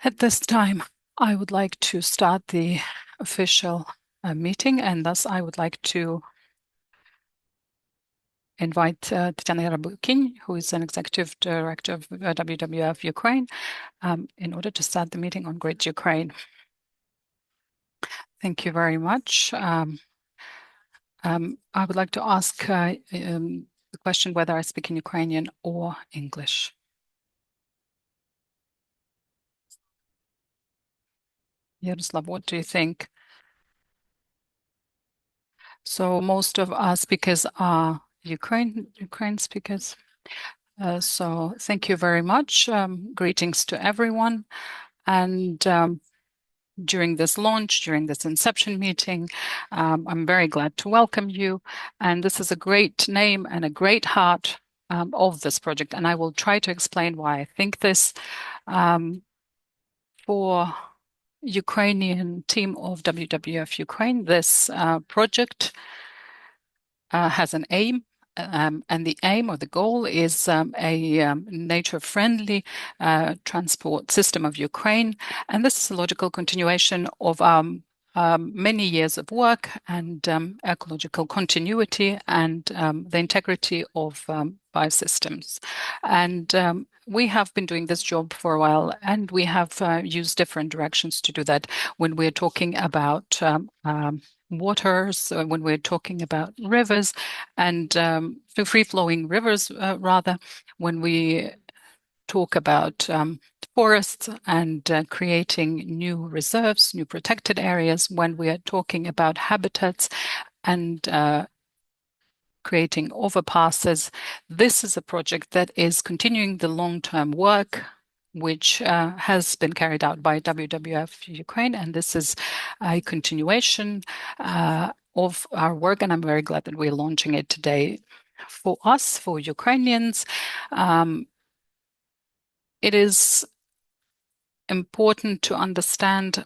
At this time, I would like to start the official meeting, and thus I would like to invite Nature WWF-Ukraine, who is an executive director of WWF-Ukraine, in order to start the meeting on Great Ukraine. Thank you very much. I would like to ask the question whether I speak in Ukrainian or English. Yaroslav, what do you think? So most of our speakers are Ukraine speakers. So thank you very much. Greetings to everyone. And during this launch, during this Inception meeting, I'm very glad to welcome you. And this is a great name and a great heart of this project. And I will try to explain why I think this. For Ukrainian team of WWF Ukraine, this project has an aim, and the aim or the goal is a nature-friendly transport system of Ukraine. And this is a logical continuation of many years of work and ecological continuity and the integrity of biosystems. And we have been doing this job for a while, and we have used different directions to do that when we're talking about waters, when we're talking about rivers and free-flowing rivers, rather, when we talk about forests and creating new reserves, new protected areas, when we are talking about habitats and creating overpasses. This is a project that is continuing the long-term work which has been carried out by WWF Ukraine, and this is a continuation of our work, and I'm very glad that we're launching it today. For us, for Ukrainians, it is important to understand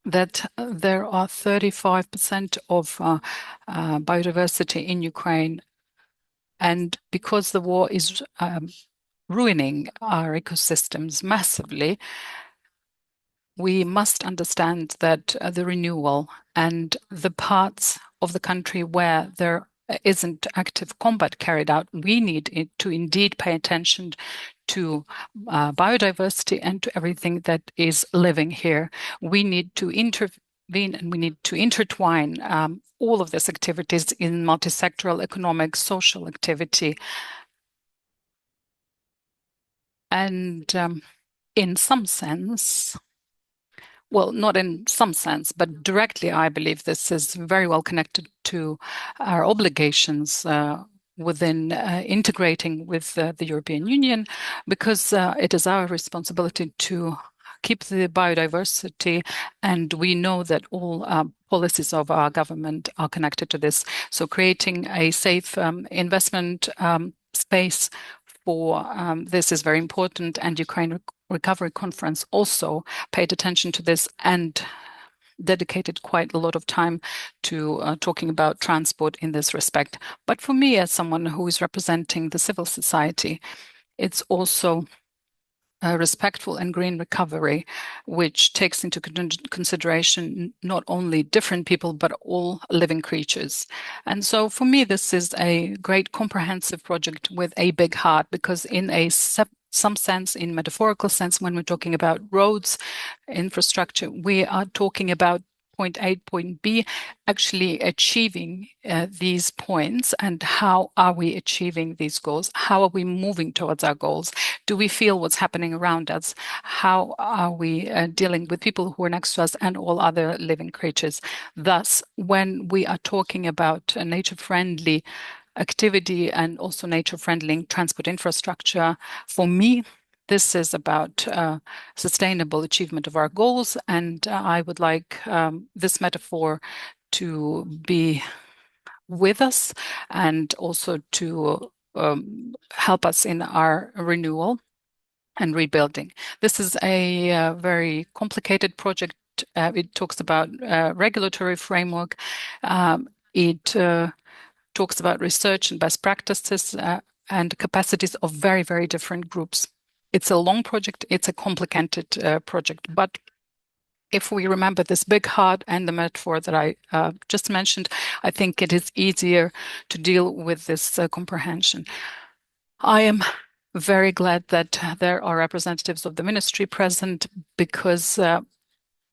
that there are 35% of biodiversity in Ukraine, and because the war is ruining our ecosystems massively, we must understand that the renewal and the parts of the country where there isn't active combat carried out, we need to indeed pay attention to biodiversity and to everything that is living here. We need to intervene and we need to intertwine all of these activities in multi-sectoral economic, social activity. And in some sense, well, not in some sense, but directly, I believe this is very well connected to our obligations within integrating with the European Union, because it is our responsibility to keep the biodiversity, and we know that all policies of our government are connected to this. So creating a safe investment space for this is very important, and Ukraine Recovery Conference also paid attention to this and dedicated quite a lot of time to talking about transport in this respect. But for me, as someone who is representing the civil society, it's also a respectful and green recovery, which takes into consideration not only different people, but all living creatures. And so for me, this is a great comprehensive project with a big heart, because in some sense, in metaphorical sense, when we're talking about roads, infrastructure, we are talking about point A, point B, actually achieving these points. And how are we achieving these goals? How are we moving towards our goals? Do we feel what's happening around us? How are we dealing with people who are next to us and all other living creatures? Thus, when we are talking about nature-friendly activity and also nature-friendly transport infrastructure, for me, this is about sustainable achievement of our goals, and I would like this metaphor to be with us and also to help us in our renewal and rebuilding. This is a very complicated project. It talks about regulatory framework. It talks about research and best practices and capacities of very, very different groups. it's a long project, it's a complicated project, but if we remember this big heart and the metaphor that I just mentioned, I think it is easier to deal with this comprehension. I am very glad that there are representatives of the ministry present, because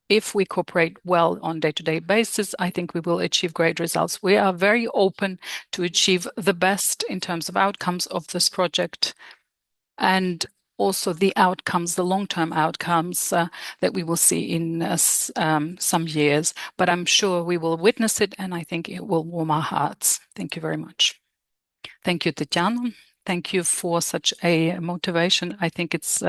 if we cooperate well on day-to-day basis, I think we will achieve great results. We are very open to achieve the best in terms of outcomes of this project, and also the outcomes, the long-term outcomes that we will see in some years. But I'm sure we will witness it, and I think it will warm our hearts. Thank you very much. Thank you, Tatiana. Thank you for such a motivation. I think it's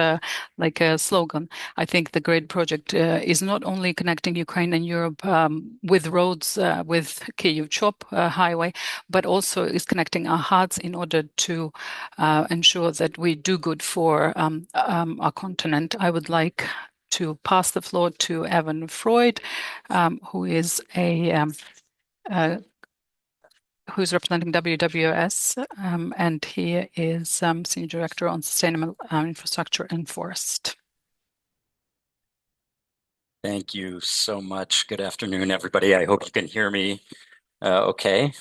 like a slogan. I think the GRID project is not only connecting Ukraine and Europe with roads, with Kyiv-Chop highway, but also is connecting our hearts in order to ensure that we do good for our continent. I would like to pass the floor to Evan Freud, who is who's representing WWF, and he is Senior Director on Sustainable Infrastructure and Forest. Thank you so much. Good afternoon, everybody. I hope you can hear me okay.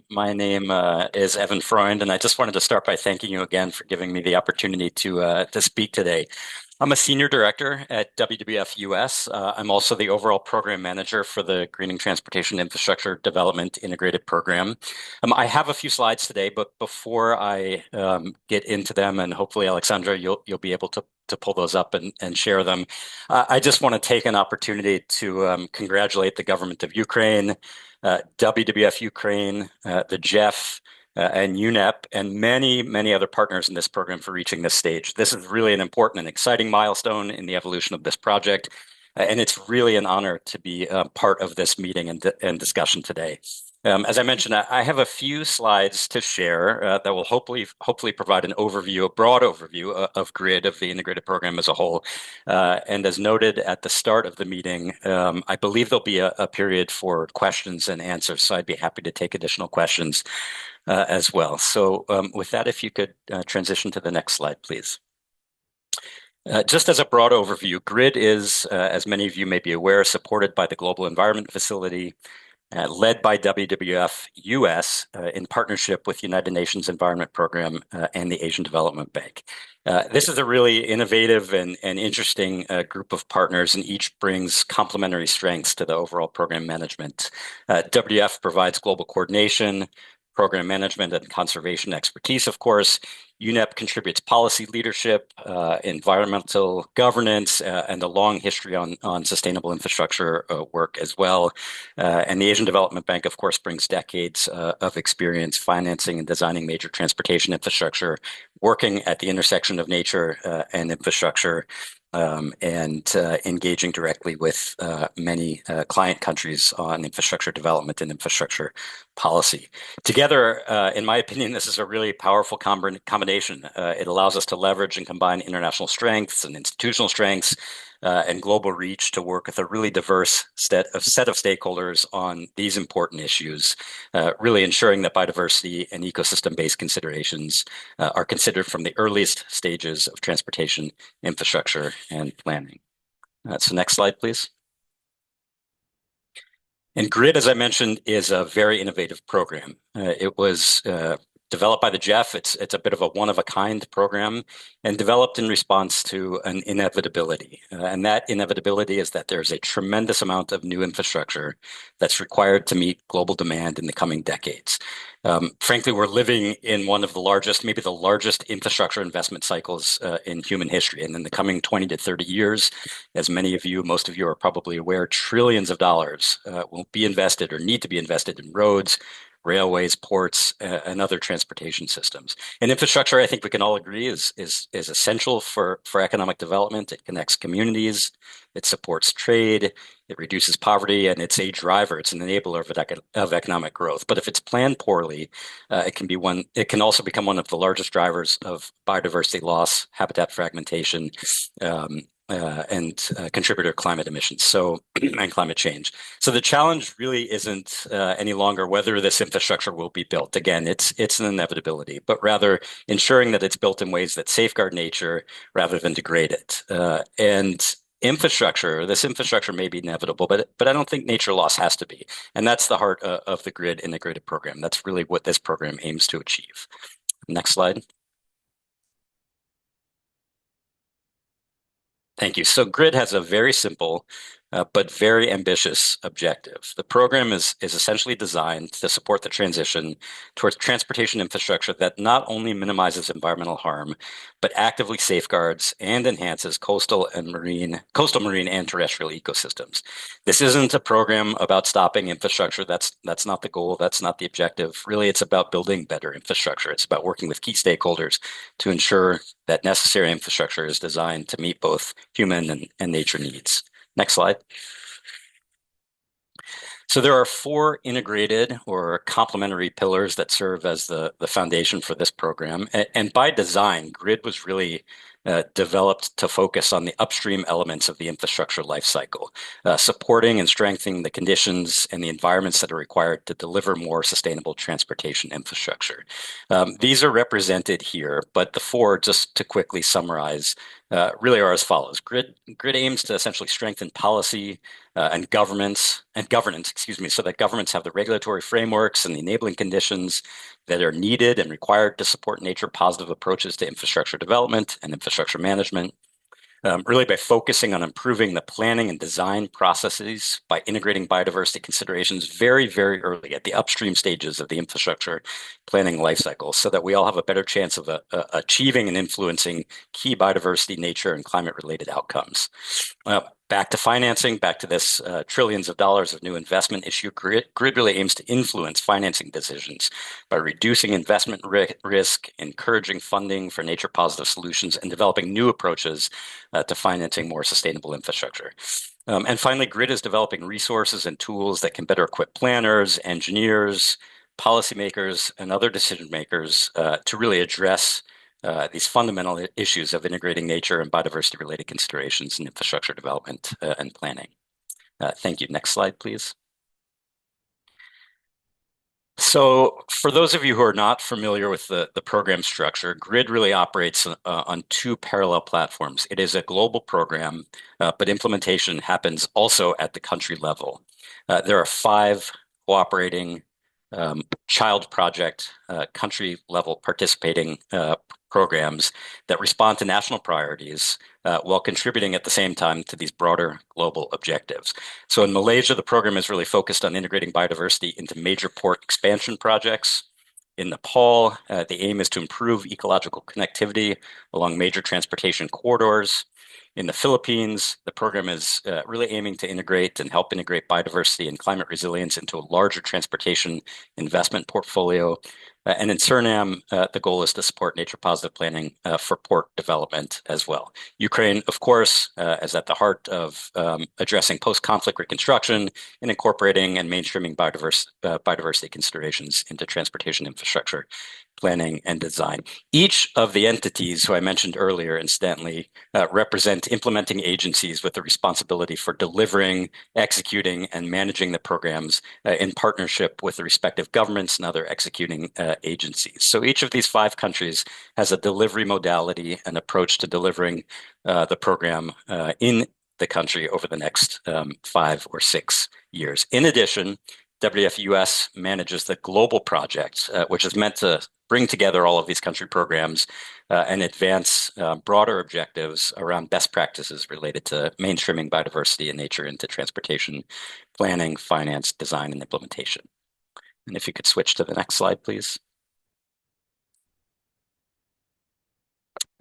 My name is Evan Freund, and I just wanted to start by thanking you again for giving me the opportunity to speak today. I'm a senior director at WWF US. I'm also the overall program manager for the Greening Transportation Infrastructure Development Integrated Program. I have a few slides today, but before I get into them, and hopefully, Alexandra, you'll be able to pull those up and share them. I just want to take an opportunity to congratulate the government of Ukraine, WWF-Ukraine, the GEF, and UNEP, and many, many other partners in this program for reaching this stage. This is really an important and exciting milestone in the evolution of this project, and it's really an honor to be part of this meeting and discussion today. As I mentioned, I have a few slides to share that will hopefully provide an overview, a broad overview of GRID, of the integrated program as a whole. And as noted at the start of the meeting, I believe there'll be a period for questions and answers, so I'd be happy to take additional questions as well. So with that, if you could transition to the next slide, please. Just as a broad overview, GRID is, as many of you may be aware, supported by the Global Environment Facility, led by WWF US in partnership with United Nations Environment Program and the Asian Development Bank. This is a really innovative and interesting group of partners, and each brings complementary strengths to the overall program management. WWF provides global coordination, program management, and conservation expertise, of course. UNEP contributes policy leadership, environmental governance, and a long history on sustainable infrastructure work as well. And the Asian Development Bank, of course, brings decades of experience financing and designing major transportation infrastructure, working at the intersection of nature and infrastructure, and engaging directly with many client countries on infrastructure development and infrastructure policy. Together, in my opinion, this is a really powerful combination. It allows us to leverage and combine international strengths and institutional strengths and global reach to work with a really diverse set of stakeholders on these important issues, really ensuring that biodiversity and ecosystem-based considerations are considered from the earliest stages of transportation infrastructure and planning. So next slide, please. And GRID, as I mentioned, is a very innovative program. It was developed by the GEF. It's a bit of a one-of-a-kind program and developed in response to an inevitability. And that inevitability is that there's a tremendous amount of new infrastructure that's required to meet global demand in the coming decades. Frankly, we're living in one of the largest, maybe the largest infrastructure investment cycles in human history. And in the coming 20 to 30 years, as many of you, most of you are probably aware, trillions of dollars will be invested or need to be invested in roads, railways, ports, and other transportation systems. And infrastructure, I think we can all agree, is essential for economic development. It connects communities, it supports trade, it reduces poverty, and it's a driver, it's an enabler of economic growth. But if it's planned poorly, it can also become one of the largest drivers of biodiversity loss, habitat fragmentation, contributor climate emissions, and climate change. So the challenge really isn't any longer whether this infrastructure will be built. Again, it's an inevitability, but rather ensuring that it's built in ways that safeguard nature rather than degrade it. And this infrastructure may be inevitable, but I don't think nature loss has to be. And that's the heart of the GRID integrated program. That's really what this program aims to achieve. Next slide. Thank you. So GRID has a very simple but very ambitious objective. The program is essentially designed to support the transition towards transportation infrastructure that not only minimizes environmental harm, but actively safeguards and enhances coastal, marine, and terrestrial ecosystems. This isn't a program about stopping infrastructure. That's not the goal. That's not the objective. Really, it's about building better infrastructure. It's about working with key stakeholders to ensure that necessary infrastructure is designed to meet both human and nature needs. Next slide. So there are four integrated or complementary pillars that serve as the foundation for this program. And by design, GRID was really developed to focus on the upstream elements of the infrastructure lifecycle, supporting and strengthening the conditions and the environments that are required to deliver more sustainable transportation infrastructure. These are represented here, but the four, just to quickly summarize, really are as follows. GRID aims to essentially strengthen policy and governance, so that governments have the regulatory frameworks and the enabling conditions that are needed and required to support nature-positive approaches to infrastructure development and infrastructure management. Really by focusing on improving the planning and design processes by integrating biodiversity considerations very, very early at the upstream stages of the infrastructure planning lifecycle so that we all have a better chance of achieving and influencing key biodiversity, nature, and climate-related outcomes. Back to financing, back to this trillions of dollars of new investment issue, GRID really aims to influence financing decisions by reducing investment risk, encouraging funding for nature-positive solutions, and developing new approaches to financing more sustainable infrastructure. And finally, GRID is developing resources and tools that can better equip planners, engineers, policymakers, and other decision makers to really address these fundamental issues of integrating nature and biodiversity-related considerations in infrastructure development and planning. Thank you. Next slide, please. So for those of you who are not familiar with the program structure, GRID really operates on two parallel platforms. It is a global program, but implementation happens also at the country level. There are 5 cooperating child project country level participating programs that respond to national priorities while contributing at the same time to these broader global objectives. So in Malaysia, the program is really focused on integrating biodiversity into major port expansion projects. In Nepal, the aim is to improve ecological connectivity along major transportation corridors. In the Philippines, the program is really aiming to integrate and help integrate biodiversity and climate resilience into a larger transportation investment portfolio. And in Suriname, the goal is to support nature-positive planning for port development as well. Ukraine, of course, is at the heart of addressing post-conflict reconstruction and incorporating and mainstreaming biodiversity considerations into transportation infrastructure planning and design. Each of the entities who I mentioned earlier, incidentally, represent implementing agencies with the responsibility for delivering, executing, and managing the programs in partnership with the respective governments and other executing agencies. So each of these 5 countries has a delivery modality and approach to delivering the program in the country over the next 5 or 6 years. In addition, WWF US manages the global project, which is meant to bring together all of these country programs and advance broader objectives around best practices related to mainstreaming biodiversity and nature into transportation planning, finance, design, and implementation. And if you could switch to the next slide, please.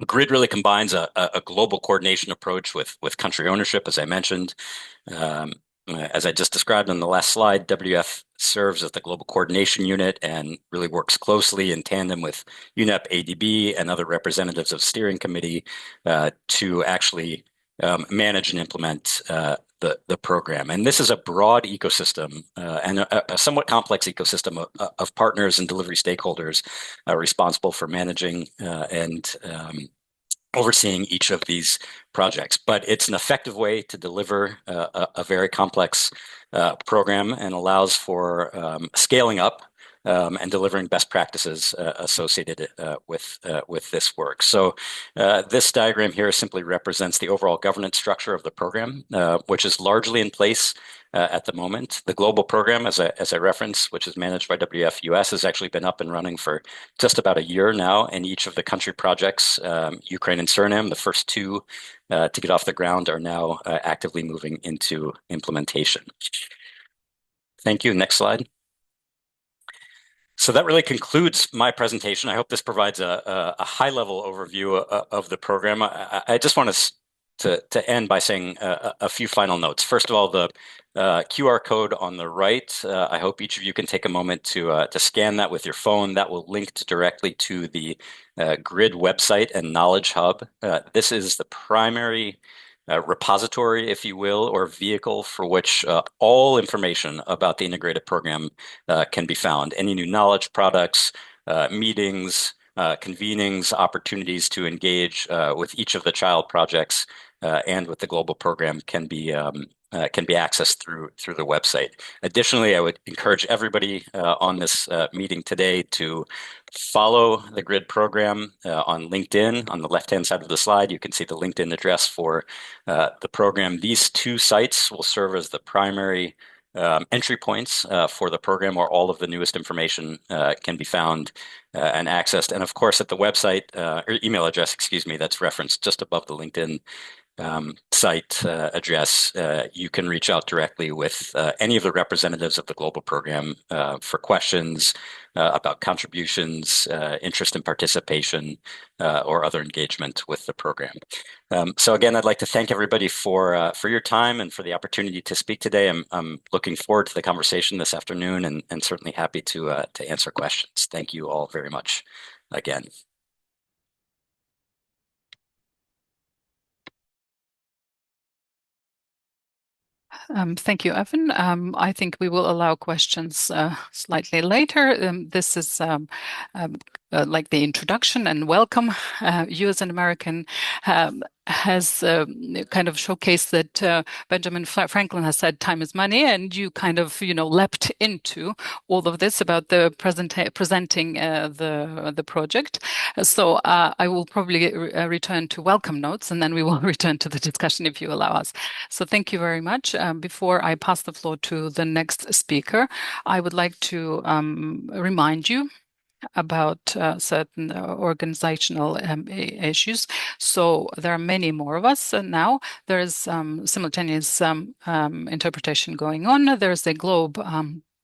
GRID really combines a global coordination approach with country ownership, as I mentioned. As I just described on the last slide, WWF serves as the global coordination unit and really works closely in tandem with UNEP, ADB, and other representatives of steering committee to actually manage and implement the program. And this is a broad ecosystem and a somewhat complex ecosystem of partners and delivery stakeholders responsible for managing and overseeing each of these projects. But it's an effective way to deliver a very complex program and allows for scaling up and delivering best practices associated with this work. So this diagram here simply represents the overall governance structure of the program, which is largely in place at the moment. The global program, as I referenced, which is managed by WWF US, has actually been up and running for just about a year now, and each of the country projects, Ukraine and Suriname, the first two to get off the ground, are now actively moving into implementation. Thank you. Next slide. So that really concludes my presentation. I hope this provides a high-level overview of the program. I just want to end by saying a few final notes. First of all, the QR code on the right, I hope each of you can take a moment to scan that with your phone. That will link directly to the GRID website and Knowledge Hub. This is the primary repository, if you will, or vehicle for which all information about the integrated program can be found. Any new knowledge products, meetings, convenings, opportunities to engage with each of the child projects and with the global program can be accessed through the website. Additionally, I would encourage everybody on this meeting today to follow the GRID program on LinkedIn. On the left-hand side of the slide, you can see the LinkedIn address for the program. These two sites will serve as the primary entry points for the program, where all of the newest information can be found and accessed. And of course, at the website or email address, excuse me, that's referenced just above the LinkedIn site address, you can reach out directly with any of the representatives of the global program for questions about contributions, interest in participation, or other engagement with the program. So again, I'd like to thank everybody for your time and for the opportunity to speak today. I'm looking forward to the conversation this afternoon and certainly happy to answer questions. Thank you all very much again. Thank you, Evan. I think we will allow questions slightly later. This is like the introduction and welcome. You as an American has kind of showcased that Benjamin Franklin has said time is money, and you kind of, leapt into all of this about the presenting the project. So I will probably return to welcome notes, and then we will return to the discussion if you allow us. So thank you very much. Before I pass the floor to the next speaker, I would like to remind you about certain organizational issues. So there are many more of us now. There is simultaneous interpretation going on. There's a globe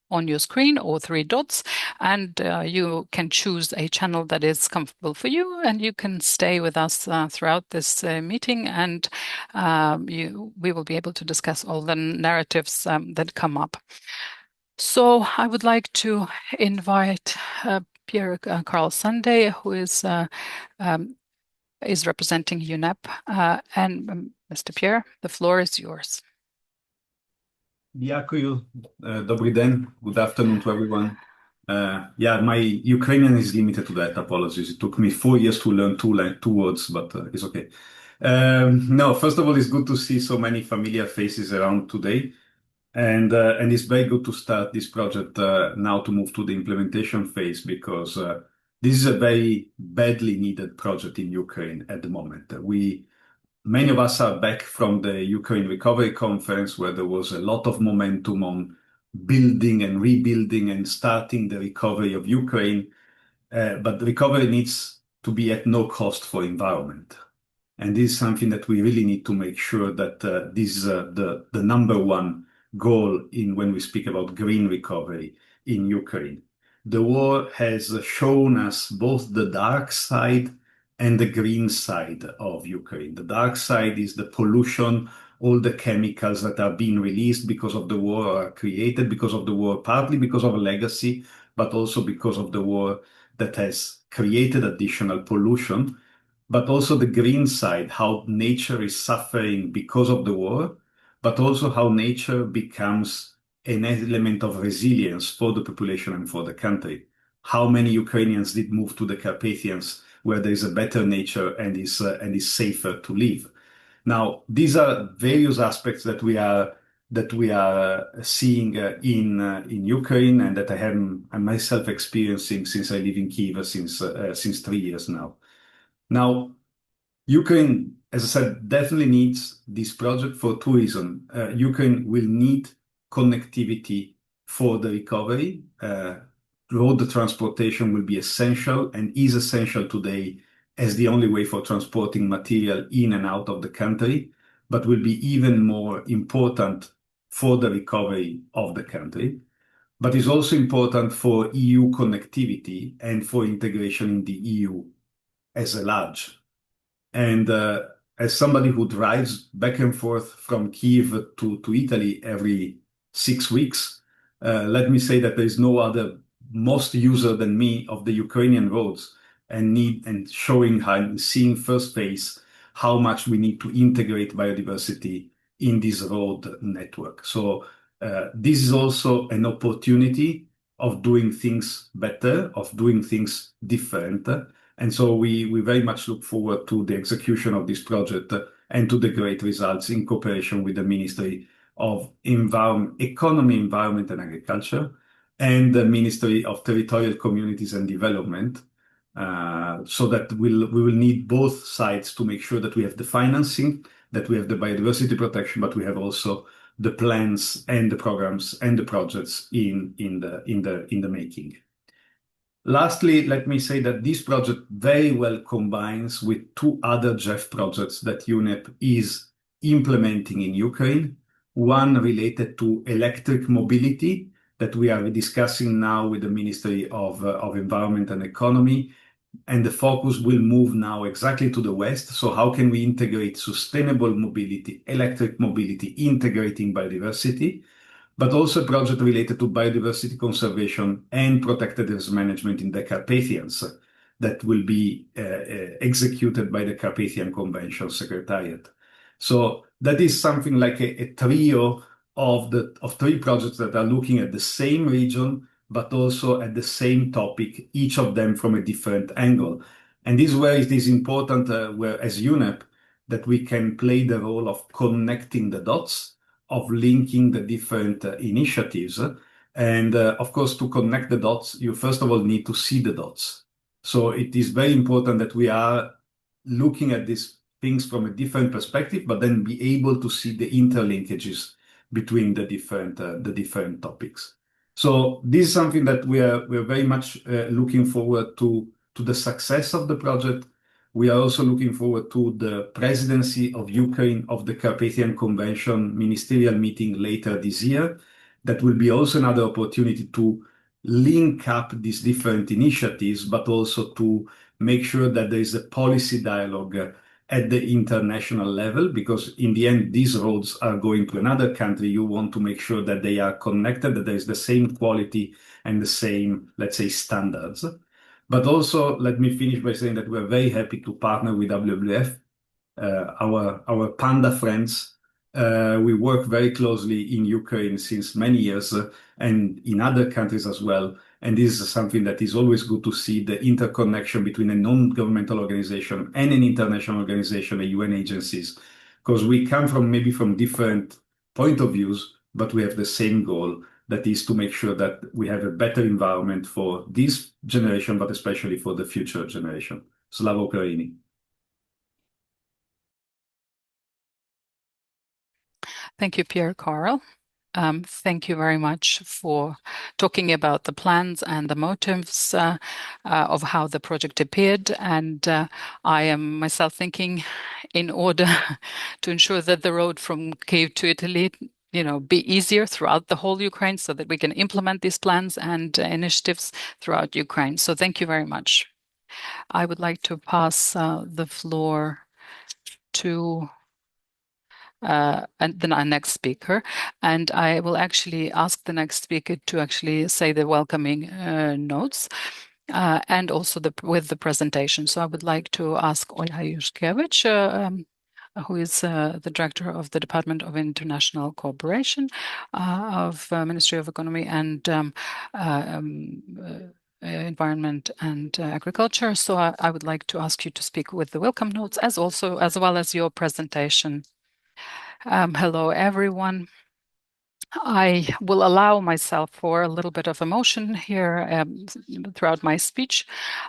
on your screen, or three dots, and you can choose a channel that is comfortable for you, and you can stay with us throughout this meeting, and we will be able to discuss all the narratives that come up. So I would like to invite Pierre Carl Sunday, who is representing UNEP, and Mr. Pierre, the floor is yours. Дякую. Добрий день. Good afternoon to everyone. Yeah, my Ukrainian is limited to that. Apologies. It took me 4 years to learn two words, but it's okay. No, first of all, it's good to see so many familiar faces around today. And it's very good to start this project now to move to the implementation phase, because this is a very badly needed project in Ukraine at the moment. Many of us are back from the Ukraine Recovery Conference, where there was a lot of momentum on building and rebuilding and starting the recovery of Ukraine. But the recovery needs to be at no cost for environment. And this is something that we really need to make sure that this is the number one goal when we speak about green recovery in Ukraine. The war has shown us both the dark side and the green side of Ukraine. The dark side is the pollution, all the chemicals that are being released because of the war, are created because of the war, partly because of a legacy, but also because of the war that has created additional pollution. But also the green side, how nature is suffering because of the war, but also how nature becomes an element of resilience for the population and for the country. How many Ukrainians did move to the Carpathians where there is a better nature and is safer to live. Now, these are various aspects that we are seeing in Ukraine, and that I'm myself experiencing since I live in Kyiv since 3 years now. Now, Ukraine, as I said, definitely needs this project for two reasons. Ukraine will need connectivity for the recovery. Road transportation will be essential and is essential today as the only way for transporting material in and out of the country, but will be even more important for the recovery of the country. But is also important for EU connectivity and for integration in the EU as a large. And as somebody who drives back and forth from Kyiv to Italy every 6 weeks, let me say that there is no other most user than me of the Ukrainian roads, and showing how, seeing first face how much we need to integrate biodiversity in this road network. So this is also an opportunity of doing things better, of doing things different. And so we very much look forward to the execution of this project and to the great results in cooperation with the Ministry of Economy, Environment and Agriculture and the Ministry of Territorial Communities and Development, so that we will need both sides to make sure that we have the financing, that we have the biodiversity protection, but we have also the plans and the programs and the projects in the making. Lastly, let me say that this project very well combines with two other GEF projects that UNEP is implementing in Ukraine. One related to electric mobility that we are discussing now with the Ministry of Environment and Economy. And the focus will move now exactly to the west. So how can we integrate sustainable mobility, electric mobility, integrating biodiversity? But also a project related to biodiversity conservation and protected areas management in the Carpathians that will be executed by the Carpathian Convention Secretariat. So that is something like a trio of three projects that are looking at the same region, but also at the same topic, each of them from a different angle. And this is where it is important, where as UNEP, that we can play the role of connecting the dots, of linking the different initiatives. And of course, to connect the dots, you first of all need to see the dots. So it is very important that we are looking at these things from a different perspective, but then be able to see the interlinkages between the different topics. So this is something that we're very much looking forward to the success of the project. We are also looking forward to the presidency of Ukraine of the Carpathian Convention ministerial meeting later this year. That will be also another opportunity to link up these different initiatives, but also to make sure that there is a policy dialogue at the international level, because in the end, these roads are going to another country. You want to make sure that they are connected, that there is the same quality and the same, let's say, standards. But also, let me finish by saying that we're very happy to partner with WWF, our panda friends. We work very closely in Ukraine since many years and in other countries as well. And this is something that is always good to see, the interconnection between a non-governmental organization and an international organization, the UN agencies, because we come from maybe from different point of views, but we have the same goal. That is to make sure that we have a better environment for this generation, but especially for the future generation. Slava Ukraini. Thank you, Pierre Carl. Thank you very much for talking about the plans and the motives of how the project appeared. And I am myself thinking, in order to ensure that the road from Kyiv to Italy be easier throughout the whole Ukraine, so that we can implement these plans and initiatives throughout Ukraine. So thank you very much. I would like to pass the floor to and then our next speaker, and I will actually ask the next speaker to actually say the welcoming notes and also with the presentation. So I would like to ask Olha Yushkevich, who is the director of the Department of International Cooperation of Ministry of Economy and Environment and Agriculture. So I would like to ask you to speak with the welcome notes as well as your presentation. Hello, everyone. I will allow myself for a little bit of emotion here throughout my speech.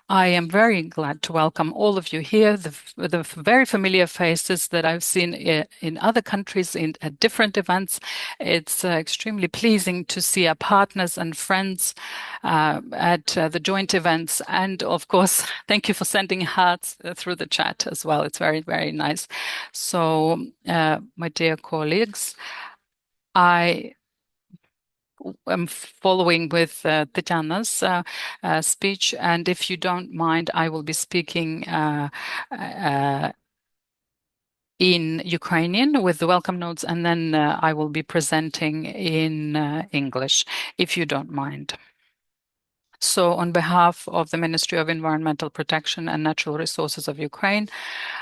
I am very glad to welcome all of you here, the very familiar faces that I've seen in other countries at different events. It's extremely pleasing to see our partners and friends at the joint events. And of course, thank you for sending hearts through the chat as well. It's very, very nice. So, my dear colleagues, I am following with Tatiana's speech, and if you don't mind, I will be speaking in Ukrainian with the welcome notes, and then I will be presenting in English, if you don't mind. So on behalf of the Ministry of Environmental Protection and Natural Resources of Ukraine,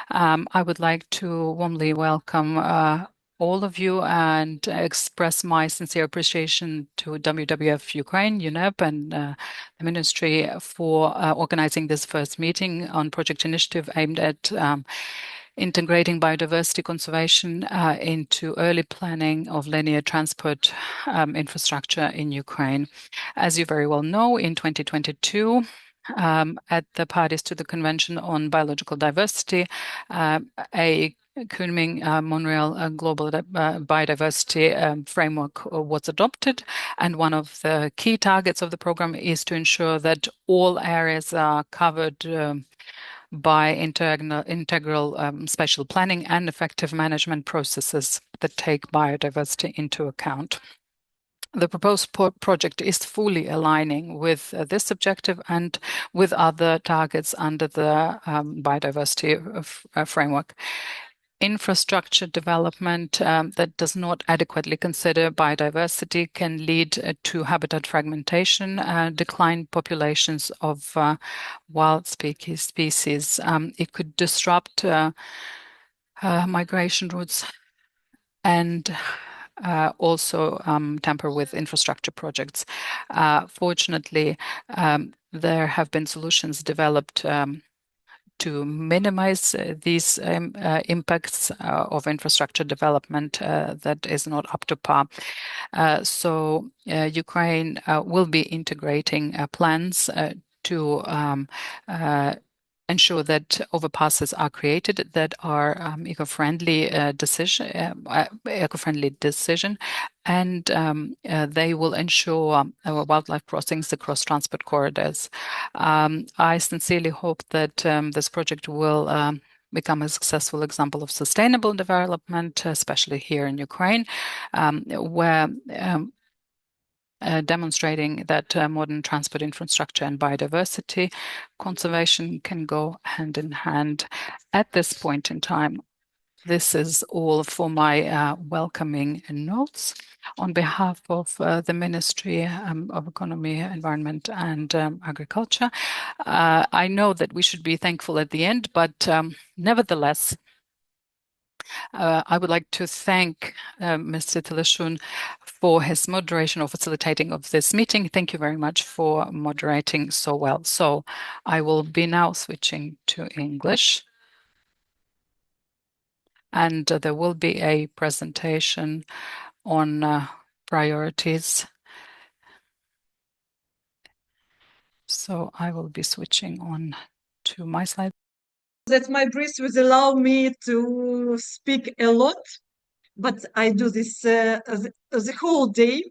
I would like to warmly welcome all of you and express my sincere appreciation to WWF-Ukraine, UNEP, and the Ministry for organizing this first meeting on project initiative aimed at integrating biodiversity conservation into early planning of linear transport infrastructure in Ukraine. As you very well know, in 2022, at the parties to the Convention on Biological Diversity, a Kunming-Montreal Global Biodiversity Framework was adopted, and one of the key targets of the program is to ensure that all areas are covered by integral spatial planning and effective management processes that take biodiversity into account. The proposed project is fully aligning with this objective and with other targets under the biodiversity framework. Infrastructure development that does not adequately consider biodiversity can lead to habitat fragmentation, decline populations of wild species. It could disrupt migration routes and also tamper with infrastructure projects. Fortunately, there have been solutions developed to minimize these impacts of infrastructure development that is not up to par. So Ukraine will be integrating plans to ensure that overpasses are created that are eco-friendly decision, and they will ensure wildlife crossings across transport corridors. I sincerely hope that this project will become a successful example of sustainable development, especially here in Ukraine, where demonstrating that modern transport infrastructure and biodiversity conservation can go hand in hand. At this point in time, this is all for my welcoming notes. On behalf of the Ministry of Economy, Environment and Agriculture, I know that we should be thankful at the end, but nevertheless, I would like to thank Mr. Teleshun for his moderation or facilitating of this meeting. Thank you very much for moderating so well. So I will be now switching to English. And there will be a presentation on priorities. So I will be switching on to my slide. That my breath would allow me to speak a lot, but I do this the whole day.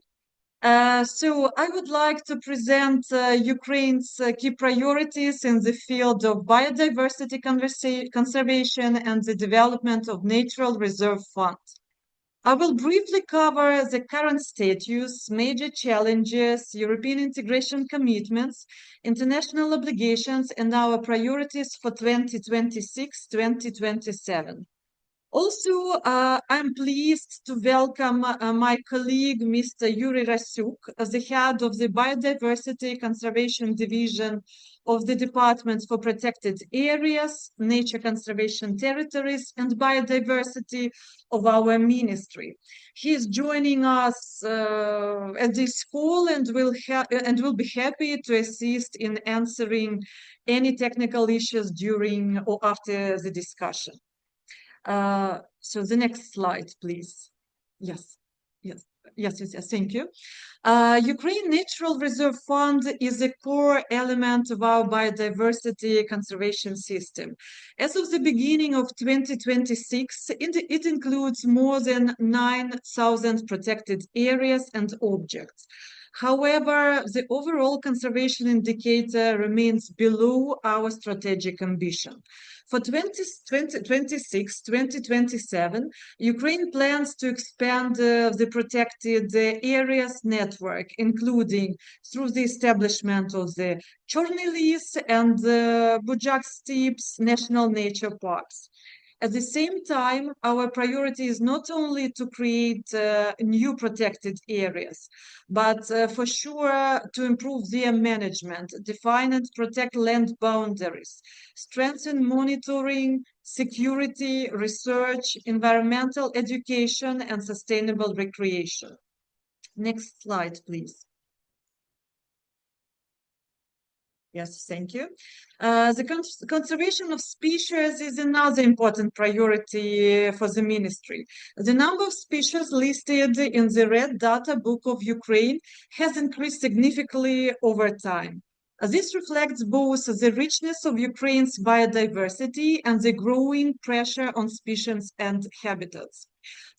So I would like to present Ukraine's key priorities in the field of biodiversity conservation and the development of natural reserve fund. I will briefly cover the current status, major challenges, European integration commitments, international obligations, and our priorities for 2026-2027. Also, I'm pleased to welcome my colleague, Mr. Yuri Rasyuk, as the head of the Biodiversity Conservation Division of the Department for Protected Areas, Nature Conservation Territories, and Biodiversity of our ministry. He is joining us at this call and will be happy to assist in answering any technical issues during or after the discussion. So the next slide, please. Yes, thank you. Ukraine Natural Reserve Fund is a core element of our biodiversity conservation system. As of the beginning of 2026, it includes more than 9,000 protected areas and objects. However, the overall conservation indicator remains below our strategic ambition. For 2026-2027, Ukraine plans to expand the protected areas network, including through the establishment of the Chorny Lis and Bujak Steppes National Nature Parks. At the same time, our priority is not only to create new protected areas, but for sure to improve their management, define and protect land boundaries, strengthen monitoring, security, research, environmental education, and sustainable recreation. Next slide, please. Yes, thank you. The conservation of species is another important priority for the ministry. The number of species listed in the Red Data Book of Ukraine has increased significantly over time. This reflects both the richness of Ukraine's biodiversity and the growing pressure on species and habitats.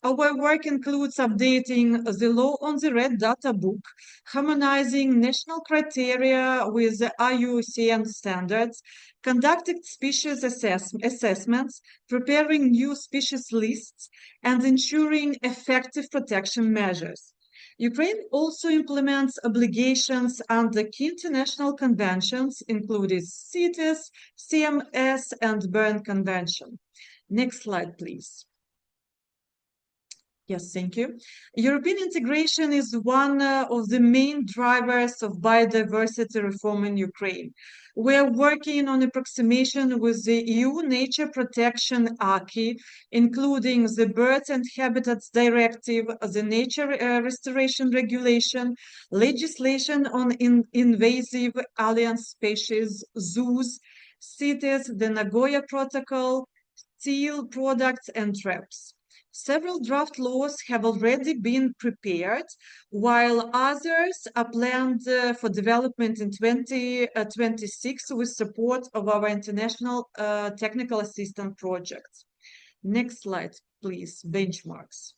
Our work includes updating the law on the Red Data Book, harmonizing national criteria with the IUCN standards, conducting species assessments, preparing new species lists, and ensuring effective protection measures. Ukraine also implements obligations under key international conventions, including CITES, CMS, and Berne Convention. Next slide, please. Yes, thank you. European integration is one of the main drivers of biodiversity reform in Ukraine. We are working on approximation with the EU Nature Protection Acquis, including the Birds and Habitats Directive, the Nature Restoration Regulation, legislation on invasive alien species, zoos, CITES, the Nagoya Protocol, steel products, and traps. Several draft laws have already been prepared, while others are planned for development in 2026 with support of our international technical assistance projects. Next slide, please. Benchmarks.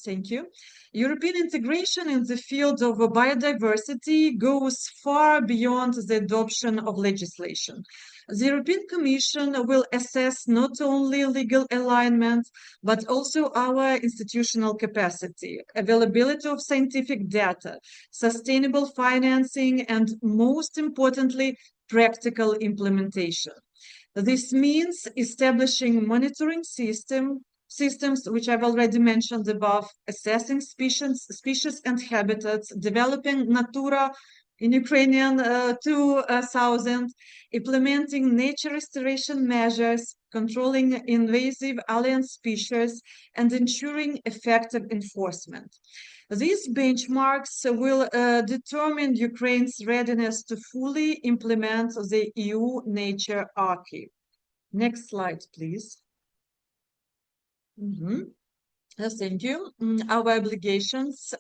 Thank you. European integration in the field of biodiversity goes far beyond the adoption of legislation. The European Commission will assess not only legal alignment, but also our institutional capacity, availability of scientific data, sustainable financing, and most importantly, practical implementation. This means establishing monitoring systems, which I've already mentioned above, assessing species and habitats, developing Natura in Ukrainian 2000, implementing nature restoration measures, controlling invasive alien species, and ensuring effective enforcement. These benchmarks will determine Ukraine's readiness to fully implement the EU Nature Acquis. Next slide, please. Thank you. Our obligations.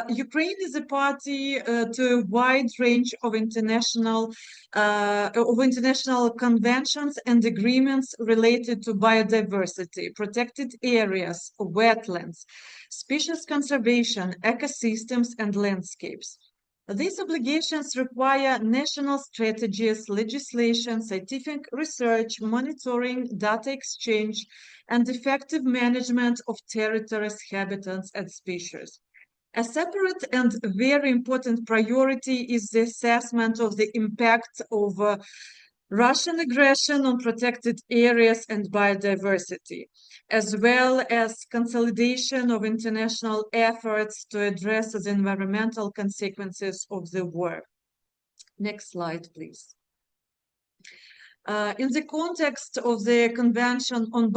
Ukraine is a party to a wide range of international conventions and agreements related to biodiversity, protected areas, wetlands, species conservation, ecosystems, and landscapes. These obligations require national strategies, legislation, scientific research, monitoring, data exchange, and effective management of territories, habitats, and species. A separate and very important priority is the assessment of the impact of Russian aggression on protected areas and biodiversity. as well as consolidation of international efforts to address the environmental consequences of the war. Next slide, please. In the context of the Convention on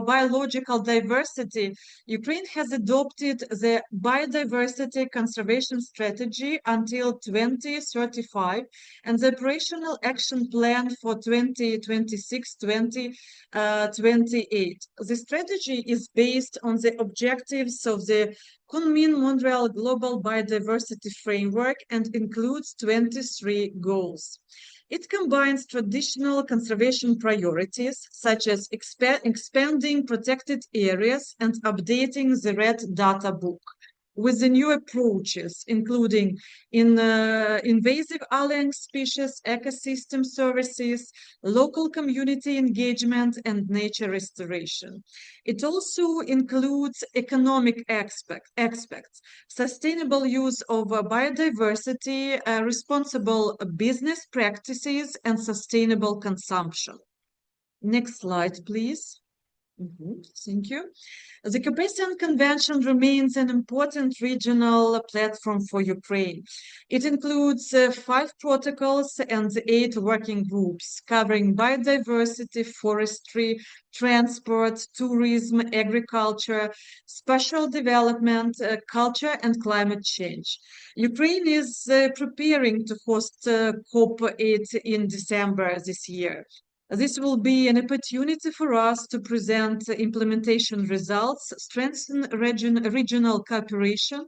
Biological Diversity, Ukraine has adopted the Biodiversity Conservation Strategy until 2035 and the Operational Action Plan for 2026-2028. The strategy is based on the objectives of the Kunming-Montreal Global Biodiversity Framework and includes 23 goals. It combines traditional conservation priorities, such as expanding protected areas and updating the Red Data Book, with the new approaches, including invasive alien species, ecosystem services, local community engagement, and nature restoration. It also includes economic aspects, sustainable use of biodiversity, responsible business practices, and sustainable consumption. Next slide, please. Thank you. The Carpathian Convention remains an important regional platform for Ukraine. It includes 5 protocols and 8 working groups covering biodiversity, forestry, transport, tourism, agriculture, spatial development, culture, and climate change. Ukraine is preparing to host COP8 in December this year. This will be an opportunity for us to present implementation results, strengthen regional cooperation,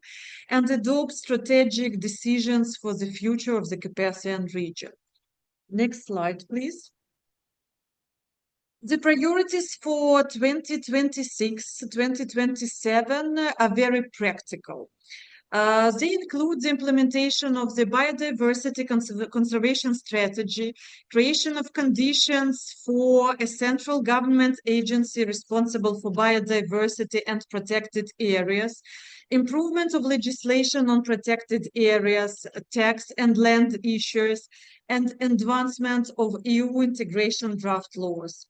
and adopt strategic decisions for the future of the Carpathian region. Next slide, please. The priorities for 2026-2027 are very practical. They include the implementation of the biodiversity conservation strategy, creation of conditions for a central government agency responsible for biodiversity and protected areas, improvement of legislation on protected areas, tax and land issues, and advancement of EU integration draft laws.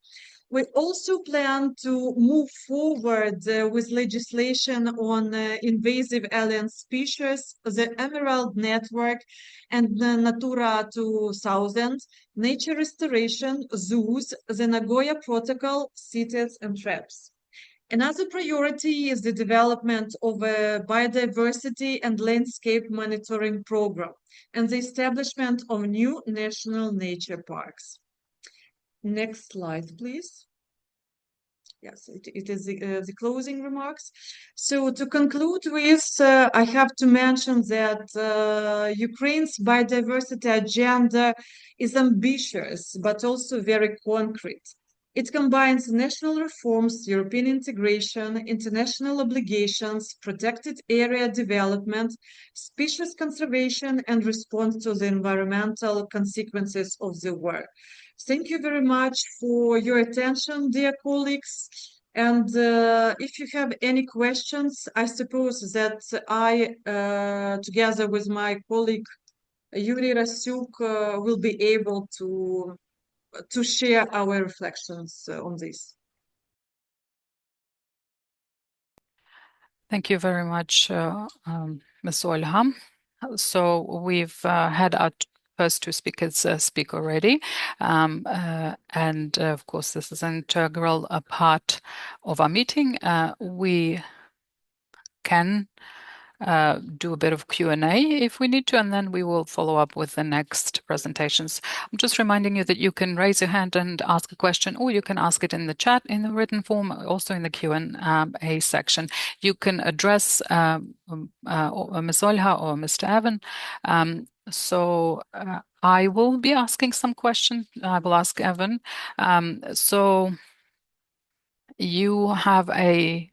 We also plan to move forward with legislation on invasive alien species, the Emerald Network, and the Natura 2000, nature restoration, zoos, the Nagoya Protocol, cities, and traps. Another priority is the development of a biodiversity and landscape monitoring program and the establishment of new national nature parks. Next slide, please. Yes, it is the closing remarks. So to conclude with, I have to mention that Ukraine's biodiversity agenda is ambitious, but also very concrete. It combines national reforms, European integration, international obligations, protected area development, species conservation, and response to the environmental consequences of the war. Thank you very much for your attention, dear colleagues. And if you have any questions, I suppose that I, together with my colleague Yuri Rasyuk, will be able to share our reflections on this. Thank you very much, Ms. Olha. So we've had our first 2 speakers speak already. And of course, this is an integral part of our meeting. We can do a bit of Q&A if we need to, and then we will follow up with the next presentations. I'm just reminding you that you can raise your hand and ask a question, or you can ask it in the chat in the written form, also in the Q&A section. You can address Ms. Olha or Mr. Evan. So I will be asking some questions. I will ask Evan. So you have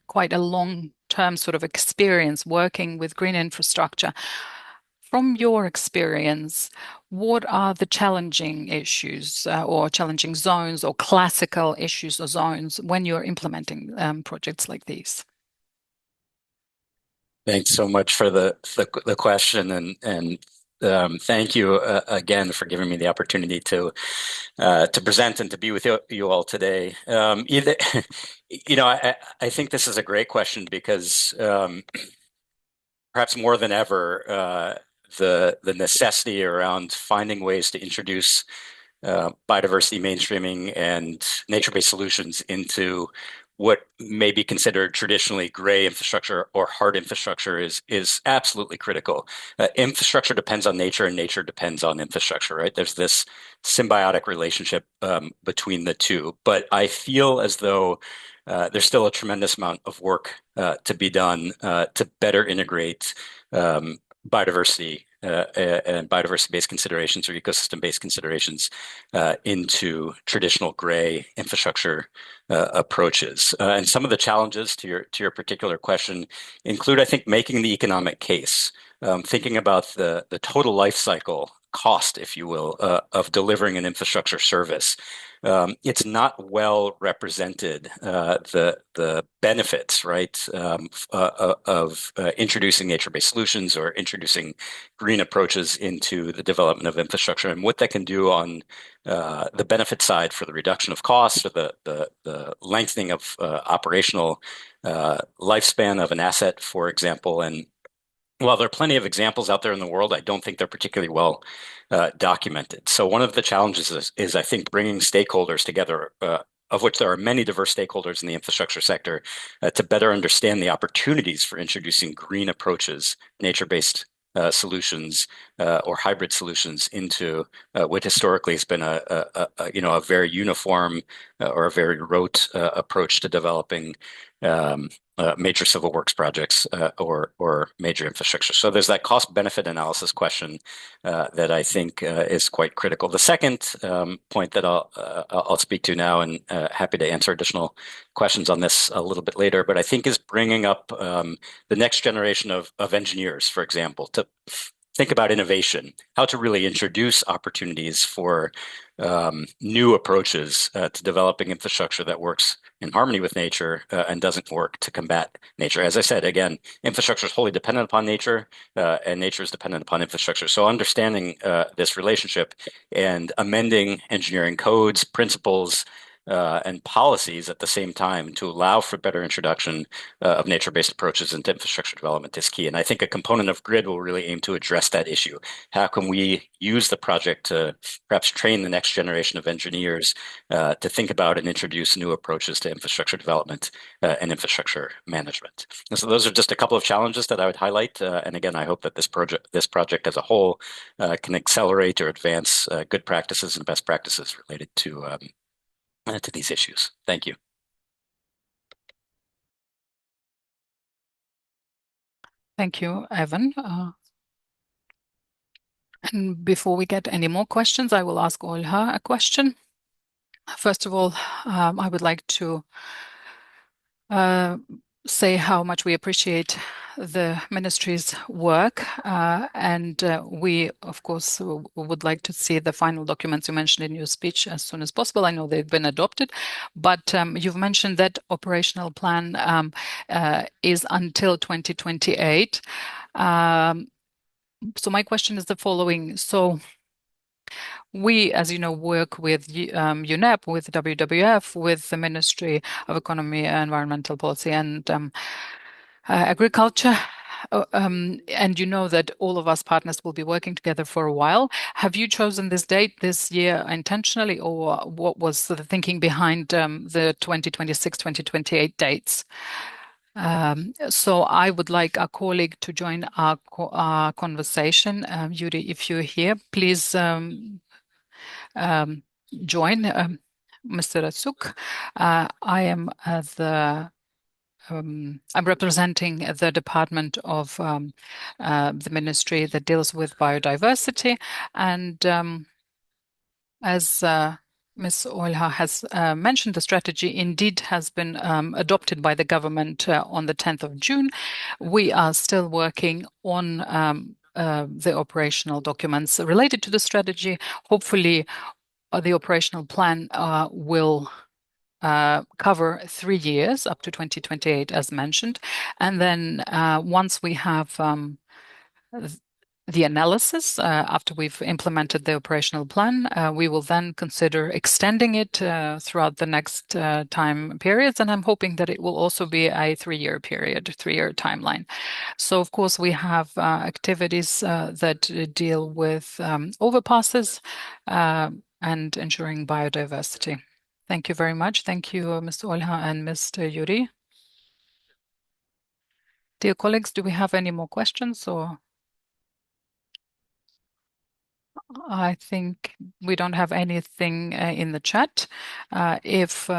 quite a long-term sort of experience working with green infrastructure. From your experience, what are the challenging issues or challenging zones or classical issues or zones when you're implementing projects like these? Thanks so much for the question, and Thank you again for giving me the opportunity to present and to be with you all today. I think this is a great question because perhaps more than ever, the necessity around finding ways to introduce biodiversity mainstreaming and nature-based solutions into what may be considered traditionally gray infrastructure or hard infrastructure is absolutely critical. Infrastructure depends on nature, and nature depends on infrastructure, right? There's this symbiotic relationship between the two. But I feel as though there's still a tremendous amount of work to be done to better integrate biodiversity and biodiversity-based considerations or ecosystem-based considerations into traditional gray infrastructure approaches. And some of the challenges to your particular question include, I think, making the economic case, thinking about the total life cycle cost, if you will, of delivering an infrastructure service. It's not well represented, the benefits, right, of introducing nature-based solutions or introducing green approaches into the development of infrastructure and what that can do on the benefit side for the reduction of costs or the lengthening of operational lifespan of an asset, for example. And while there are plenty of examples out there in the world, I don't think they're particularly well documented. So one of the challenges is I think, bringing stakeholders together, of which there are many diverse stakeholders in the infrastructure sector, to better understand the opportunities for introducing green approaches, nature-based solutions, or hybrid solutions into what historically has been a very uniform or a very rote approach to developing major civil works projects or major infrastructure. So there's that cost-benefit analysis question that I think is quite critical. The second point that I'll speak to now, and happy to answer additional questions on this a little bit later, but I think is bringing up the next generation of engineers, for example, to think about innovation, how to really introduce opportunities for new approaches to developing infrastructure that works in harmony with nature and doesn't work to combat nature. As I said, again, infrastructure is wholly dependent upon nature, and nature is dependent upon infrastructure. So understanding this relationship and amending engineering codes, principles, and policies at the same time to allow for better introduction of nature-based approaches into infrastructure development is key. And I think a component of GRID will really aim to address that issue. How can we use the project to perhaps train the next generation of engineers to think about and introduce new approaches to infrastructure development and infrastructure management? And so those are just a couple of challenges that I would highlight. And again, I hope that this project as a whole can accelerate or advance good practices and best practices related to these issues. Thank you. Thank you, Evan. And before we get any more questions, I will ask Olha a question. First of all, I would like to say how much we appreciate the ministry's work, and we, of course, would like to see the final documents you mentioned in your speech as soon as possible. I know they've been adopted, but you've mentioned that operational plan is until 2028. So my question is the following. So we, as you know, work with UNEP, with WWF, with the Ministry of Economy, Environmental Policy, and Agriculture. And you know that all of us partners will be working together for a while. Have you chosen this date this year intentionally, or what was the thinking behind the 2026-2028 dates? So I would like a colleague to join our conversation. Yuri, if you're here, please join. Mr. Asuk, I'm representing the department of the ministry that deals with biodiversity, and as Ms. Olha has mentioned, the strategy indeed has been adopted by the government on the 10th of June. We are still working on the operational documents related to the strategy. Hopefully, the operational plan will cover 3 years up to 2028, as mentioned. And then once we have the analysis, after we've implemented the operational plan, we will then consider extending it throughout the next time periods. And I'm hoping that it will also be a 3-year period, 3-year timeline. So, of course, we have activities that deal with overpasses and ensuring biodiversity. Thank you very much. Thank you, Mr. Olha and Mr. Yuri. Dear colleagues, do we have any more questions, or? I think we don't have anything in the chat. If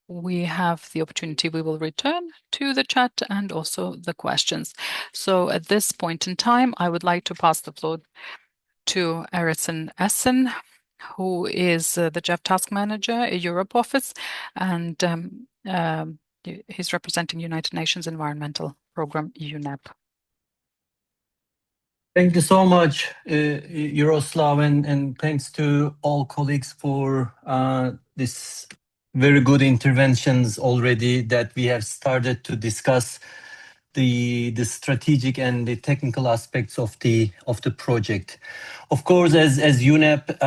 we have the opportunity, we will return to the chat and also the questions. So at this point in time, I would like to pass the floor to Erison Essen, who is the JEF Task Manager, Europe Office, and he's representing United Nations Environmental Program, UNEP. Thank you so much, Yaroslav, and thanks to all colleagues for this very good interventions already that we have started to discuss the strategic and the technical aspects of the project. Of course, as UNEP,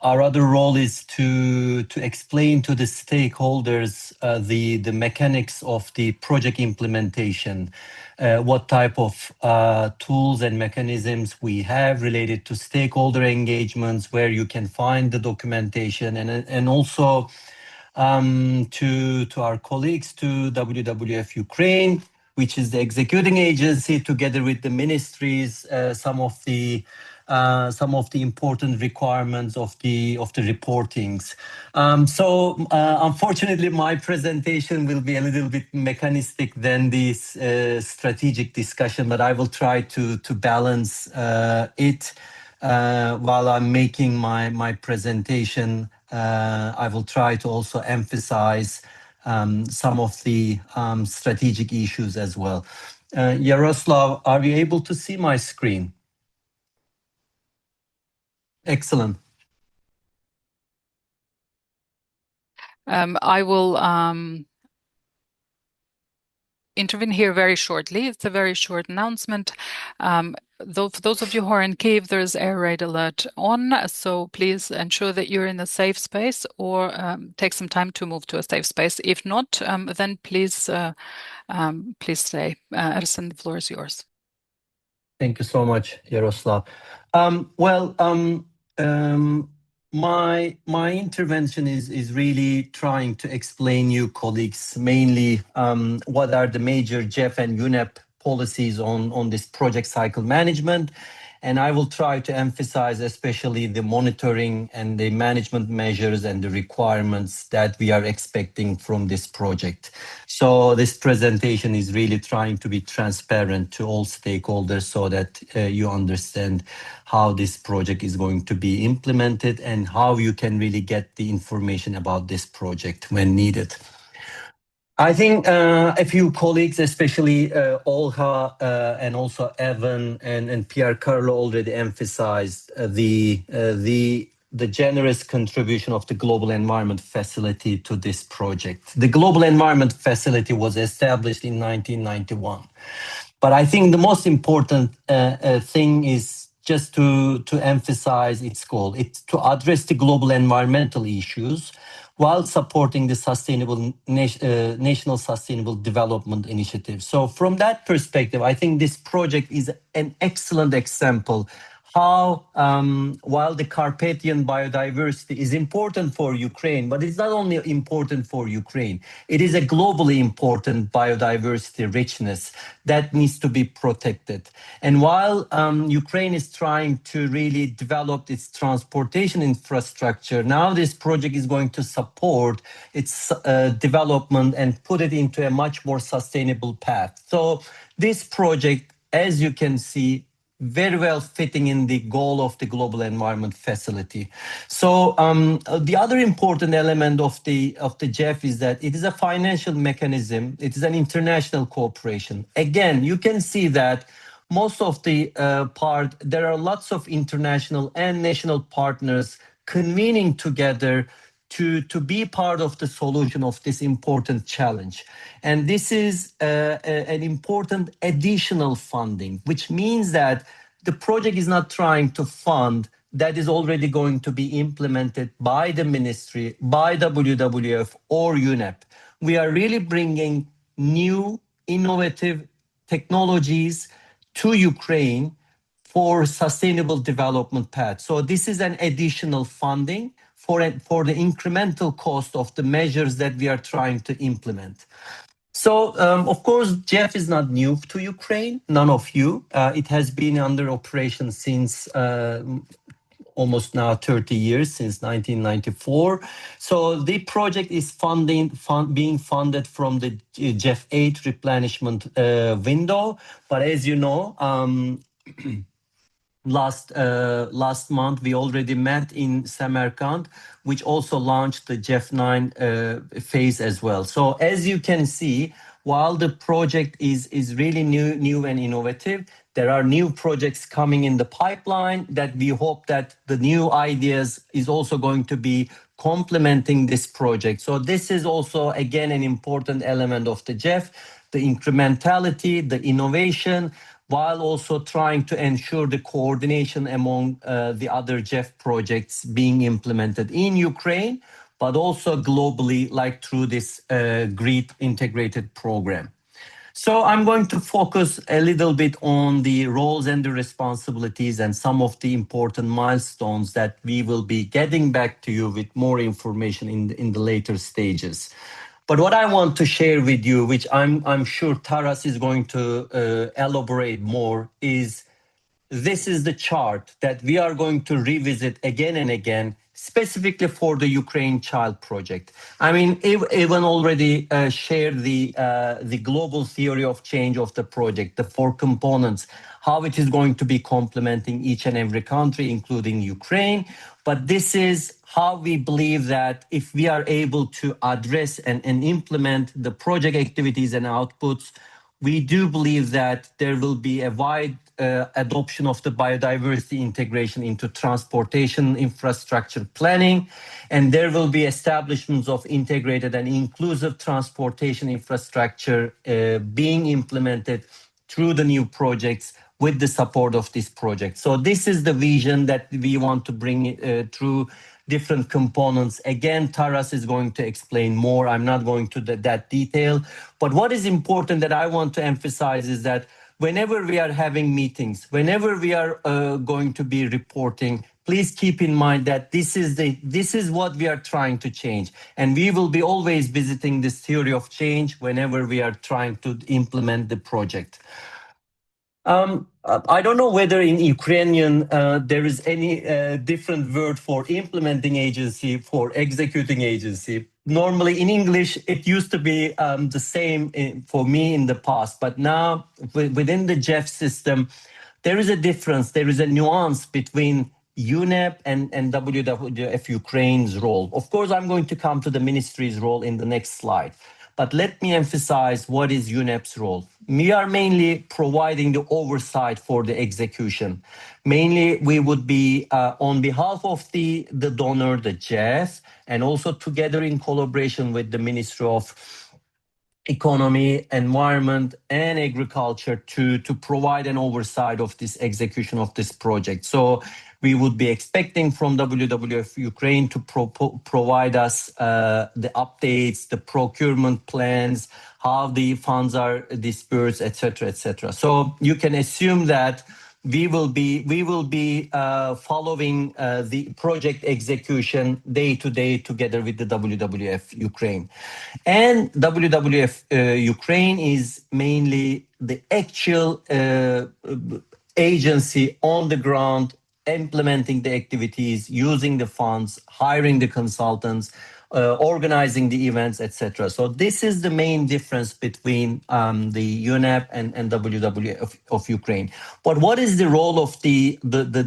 our other role is to explain to the stakeholders the mechanics of the project implementation, what type of tools and mechanisms we have related to stakeholder engagements, where you can find the documentation, and also to our colleagues, to WWF-Ukraine, which is the executing agency, together with the ministries, some of the important requirements of the reportings. So unfortunately, my presentation will be a little bit mechanistic than this strategic discussion, but I will try to balance it while I'm making my presentation. I will try to also emphasize some of the strategic issues as well. Yaroslav, are you able to see my screen? Excellent. I will intervene here very shortly. It's a very short announcement. For those of you who are in Kyiv, there is air raid alert on, so please ensure that you're in a safe space, or take some time to move to a safe space. If not, then please stay. Erison, the floor is yours. Thank you so much, Yaroslav. My intervention is really trying to explain you colleagues mainly what are the major JEF and UNEP policies on this project cycle management, and I will try to emphasize especially the monitoring and the management measures and the requirements that we are expecting from this project. So this presentation is really trying to be transparent to all stakeholders so that you understand how this project is going to be implemented and how you can really get the information about this project when needed. I think a few colleagues, especially Olha and also Evan and Pierre Carlo, already emphasized the generous contribution of the Global Environment Facility to this project. The Global Environment Facility was established in 1991. But I think the most important thing is just to emphasize its goal. It's to address the global environmental issues while supporting the sustainable national sustainable development initiative. So from that perspective, I think this project is an excellent example how, while the Carpathian biodiversity is important for Ukraine, but it's not only important for Ukraine, it is a globally important biodiversity richness that needs to be protected. And while Ukraine is trying to really develop its transportation infrastructure, now this project is going to support its development and put it into a much more sustainable path. So this project, as you can see, very well fitting in the goal of the Global Environment Facility. So the other important element of the JEF is that it is a financial mechanism. It is an international cooperation. Again, you can see that most of the part, there are lots of international and national partners convening together to be part of the solution of this important challenge. And this is an important additional funding, which means that the project is not trying to fund that is already going to be implemented by the ministry, by WWF or UNEP. We are really bringing new innovative technologies to Ukraine for sustainable development path. So this is an additional funding for the incremental cost of the measures that we are trying to implement. So, of course, JEF is not new to Ukraine, none of you. It has been under operation since almost now 30 years, since 1994. So the project is being funded from the JEF 8 replenishment window. But as you know, last month we already met in Samarkand, which also launched the JEF 9 phase as well. So as you can see, while the project is really new and innovative, there are new projects coming in the pipeline that we hope that the new ideas is also going to be complementing this project. So this is also, again, an important element of the JEF, the incrementality, the innovation, while also trying to ensure the coordination among the other JEF projects being implemented in Ukraine, but also globally, like through this GREET integrated program. So I'm going to focus a little bit on the roles and the responsibilities and some of the important milestones that we will be getting back to you with more information in the later stages. But what I want to share with you, which I'm sure Taras is going to elaborate more, is this is the chart that we are going to revisit again and again, specifically for the Ukraine Child Project. I mean, Ivan already shared the global theory of change of the project, the 4 components, how it is going to be complementing each and every country, including Ukraine. But this is how we believe that if we are able to address and implement the project activities and outputs, we do believe that there will be a wide adoption of the biodiversity integration into transportation infrastructure planning, and there will be establishments of integrated and inclusive transportation infrastructure being implemented through the new projects with the support of this project. So this is the vision that we want to bring through different components. Again, Taras is going to explain more. I'm not going to that detail. But what is important that I want to emphasize is that whenever we are having meetings, whenever we are going to be reporting, please keep in mind that this is what we are trying to change. And we will be always visiting this theory of change whenever we are trying to implement the project. I don't know whether in Ukrainian there is any different word for implementing agency, for executing agency. Normally in English, it used to be the same for me in the past, but now within the JEF system, there is a difference, there is a nuance between UNEP and WWF-Ukraine's role. Of course, I'm going to come to the ministry's role in the next slide. But let me emphasize what is UNEP's role. We are mainly providing the oversight for the execution. Mainly, we would be on behalf of the donor, the JEF, and also together in collaboration with the Ministry of Economy, Environment, and Agriculture to provide an oversight of this execution of this project. So we would be expecting from WWF-Ukraine to provide us the updates, the procurement plans, how the funds are dispersed, etc., etc. So you can assume that we will be following the project execution day to day together with the WWF-Ukraine. And WWF-Ukraine is mainly the actual agency on the ground, implementing the activities, using the funds, hiring the consultants, organizing the events, etc. So this is the main difference between the UNEP and WWF of Ukraine. But what is the role of the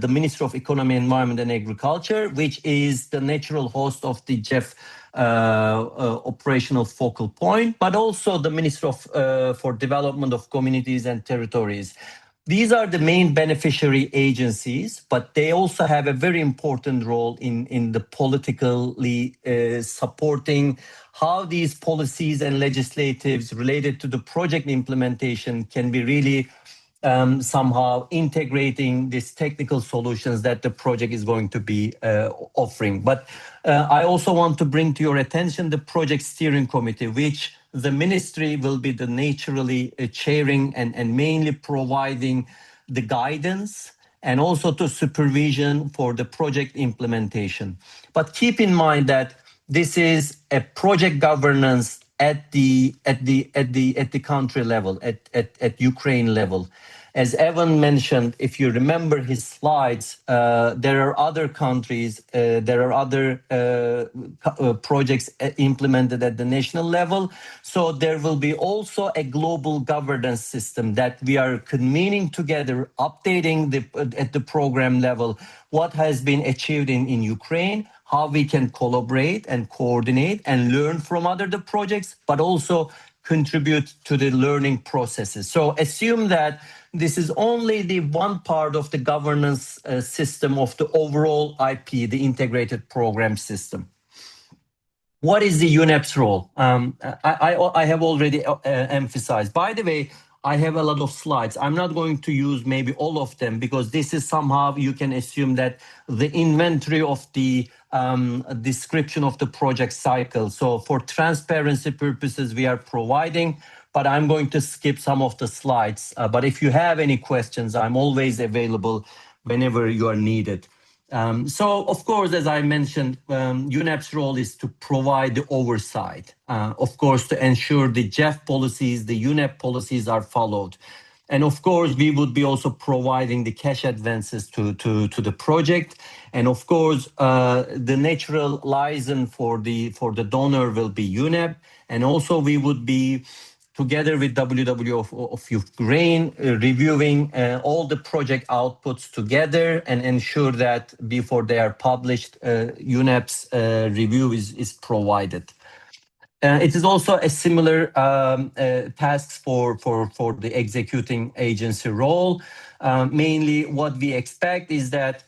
Ministry of Economy, Environment and Agriculture, which is the natural host of the JEF operational focal point, but also the Ministry for Development of Communities and Territories? These are the main beneficiary agencies, but they also have a very important role in the politically supporting how these policies and legislatives related to the project implementation can be really somehow integrating these technical solutions that the project is going to be offering. But I also want to bring to your attention the project steering committee, which the ministry will be the naturally chairing and mainly providing the guidance and also to supervision for the project implementation. But keep in mind that this is a project governance at the country level, at Ukraine level. As Evan mentioned, if you remember his slides, there are other countries, there are other projects implemented at the national level. So there will be also a global governance system that we are convening together, updating at the program level what has been achieved in Ukraine, how we can collaborate and coordinate and learn from other projects, but also contribute to the learning processes. So assume that this is only the one part of the governance system of the overall IP, the integrated program system. What is the UNEP's role? I have already emphasized. By the way, I have a lot of slides. I'm not going to use maybe all of them because this is somehow you can assume that the inventory of the description of the project cycle. So for transparency purposes, we are providing, but I'm going to skip some of the slides. But if you have any questions, I'm always available whenever you are needed. So, of course, as I mentioned, UNEP's role is to provide the oversight, of course, to ensure the JEF policies, the UNEP policies are followed. And of course, we would be also providing the cash advances to the project. And of course, the natural liaison for the donor will be UNEP. And also we would be together with WWF-Ukraine, reviewing all the project outputs together and ensure that before they are published, UNEP's review is provided. It is also a similar tasks for the executing agency role. Mainly what we expect is that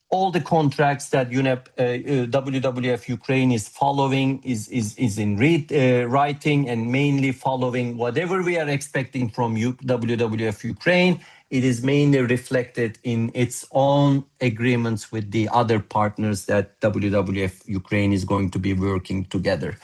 all the contracts that UNEP, WWF-Ukraine is following is in writing and mainly following whatever we are expecting from WWF-Ukraine. It is mainly reflected in its own agreements with the other partners that WWF-Ukraine is going to be working together.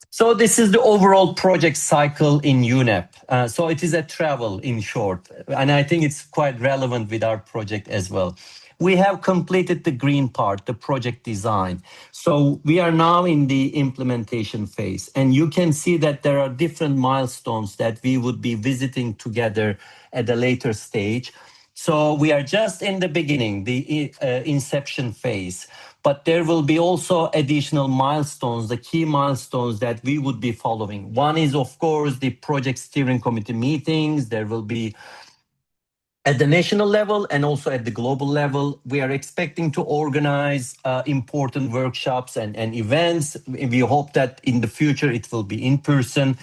So this is the overall project cycle in UNEP. So it is a travel in short, and I think it's quite relevant with our project as well. We have completed the green part, the project design. So we are now in the implementation phase, and you can see that there are different milestones that we would be visiting together at a later stage. So we are just in the beginning, the inception phase, but there will be also additional milestones, the key milestones that we would be following. One is, of course, the project steering committee meetings. There will be at the national level and also at the global level. We are expecting to organize important workshops and events. We hope that in the future it will be in person.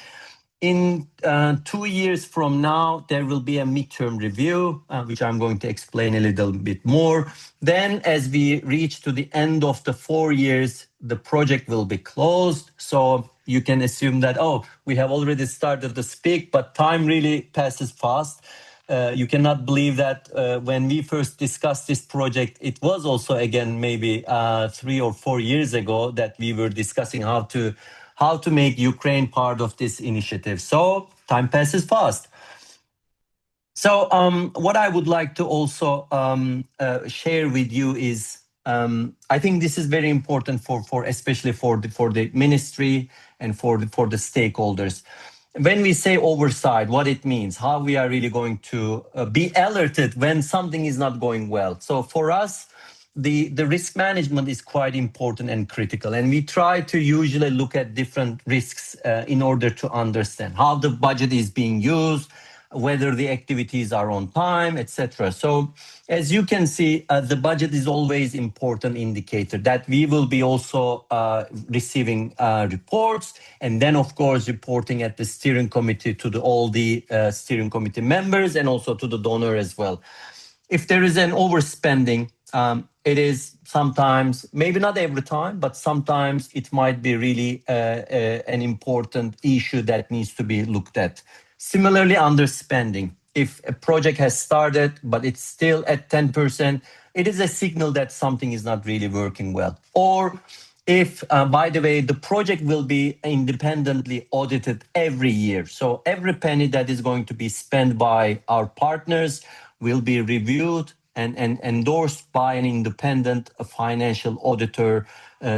In 2 years from now, there will be a midterm review, which I'm going to explain a little bit more. Then as we reach to the end of the 4 years, the project will be closed. So you can assume that, oh, we have already started to speak, but time really passes fast. You cannot believe that when we first discussed this project, it was also, again, maybe 3 or 4 years ago that we were discussing how to make Ukraine part of this initiative. So time passes fast. So what I would like to also share with you is, I think this is very important for especially for the ministry and for the stakeholders. When we say oversight, what it means, how we are really going to be alerted when something is not going well. So for us, the risk management is quite important and critical. And we try to usually look at different risks in order to understand how the budget is being used, whether the activities are on time, etc. So as you can see, the budget is always important indicator that we will be also receiving reports, and then of course reporting at the steering committee to all the steering committee members and also to the donor as well. If there is an overspending, it is sometimes, maybe not every time, but sometimes it might be really an important issue that needs to be looked at. Similarly, underspending. If a project has started, but it's still at 10%, it is a signal that something is not really working well. Or if, by the way, the project will be independently audited every year. So every penny that is going to be spent by our partners will be reviewed and endorsed by an independent financial auditor.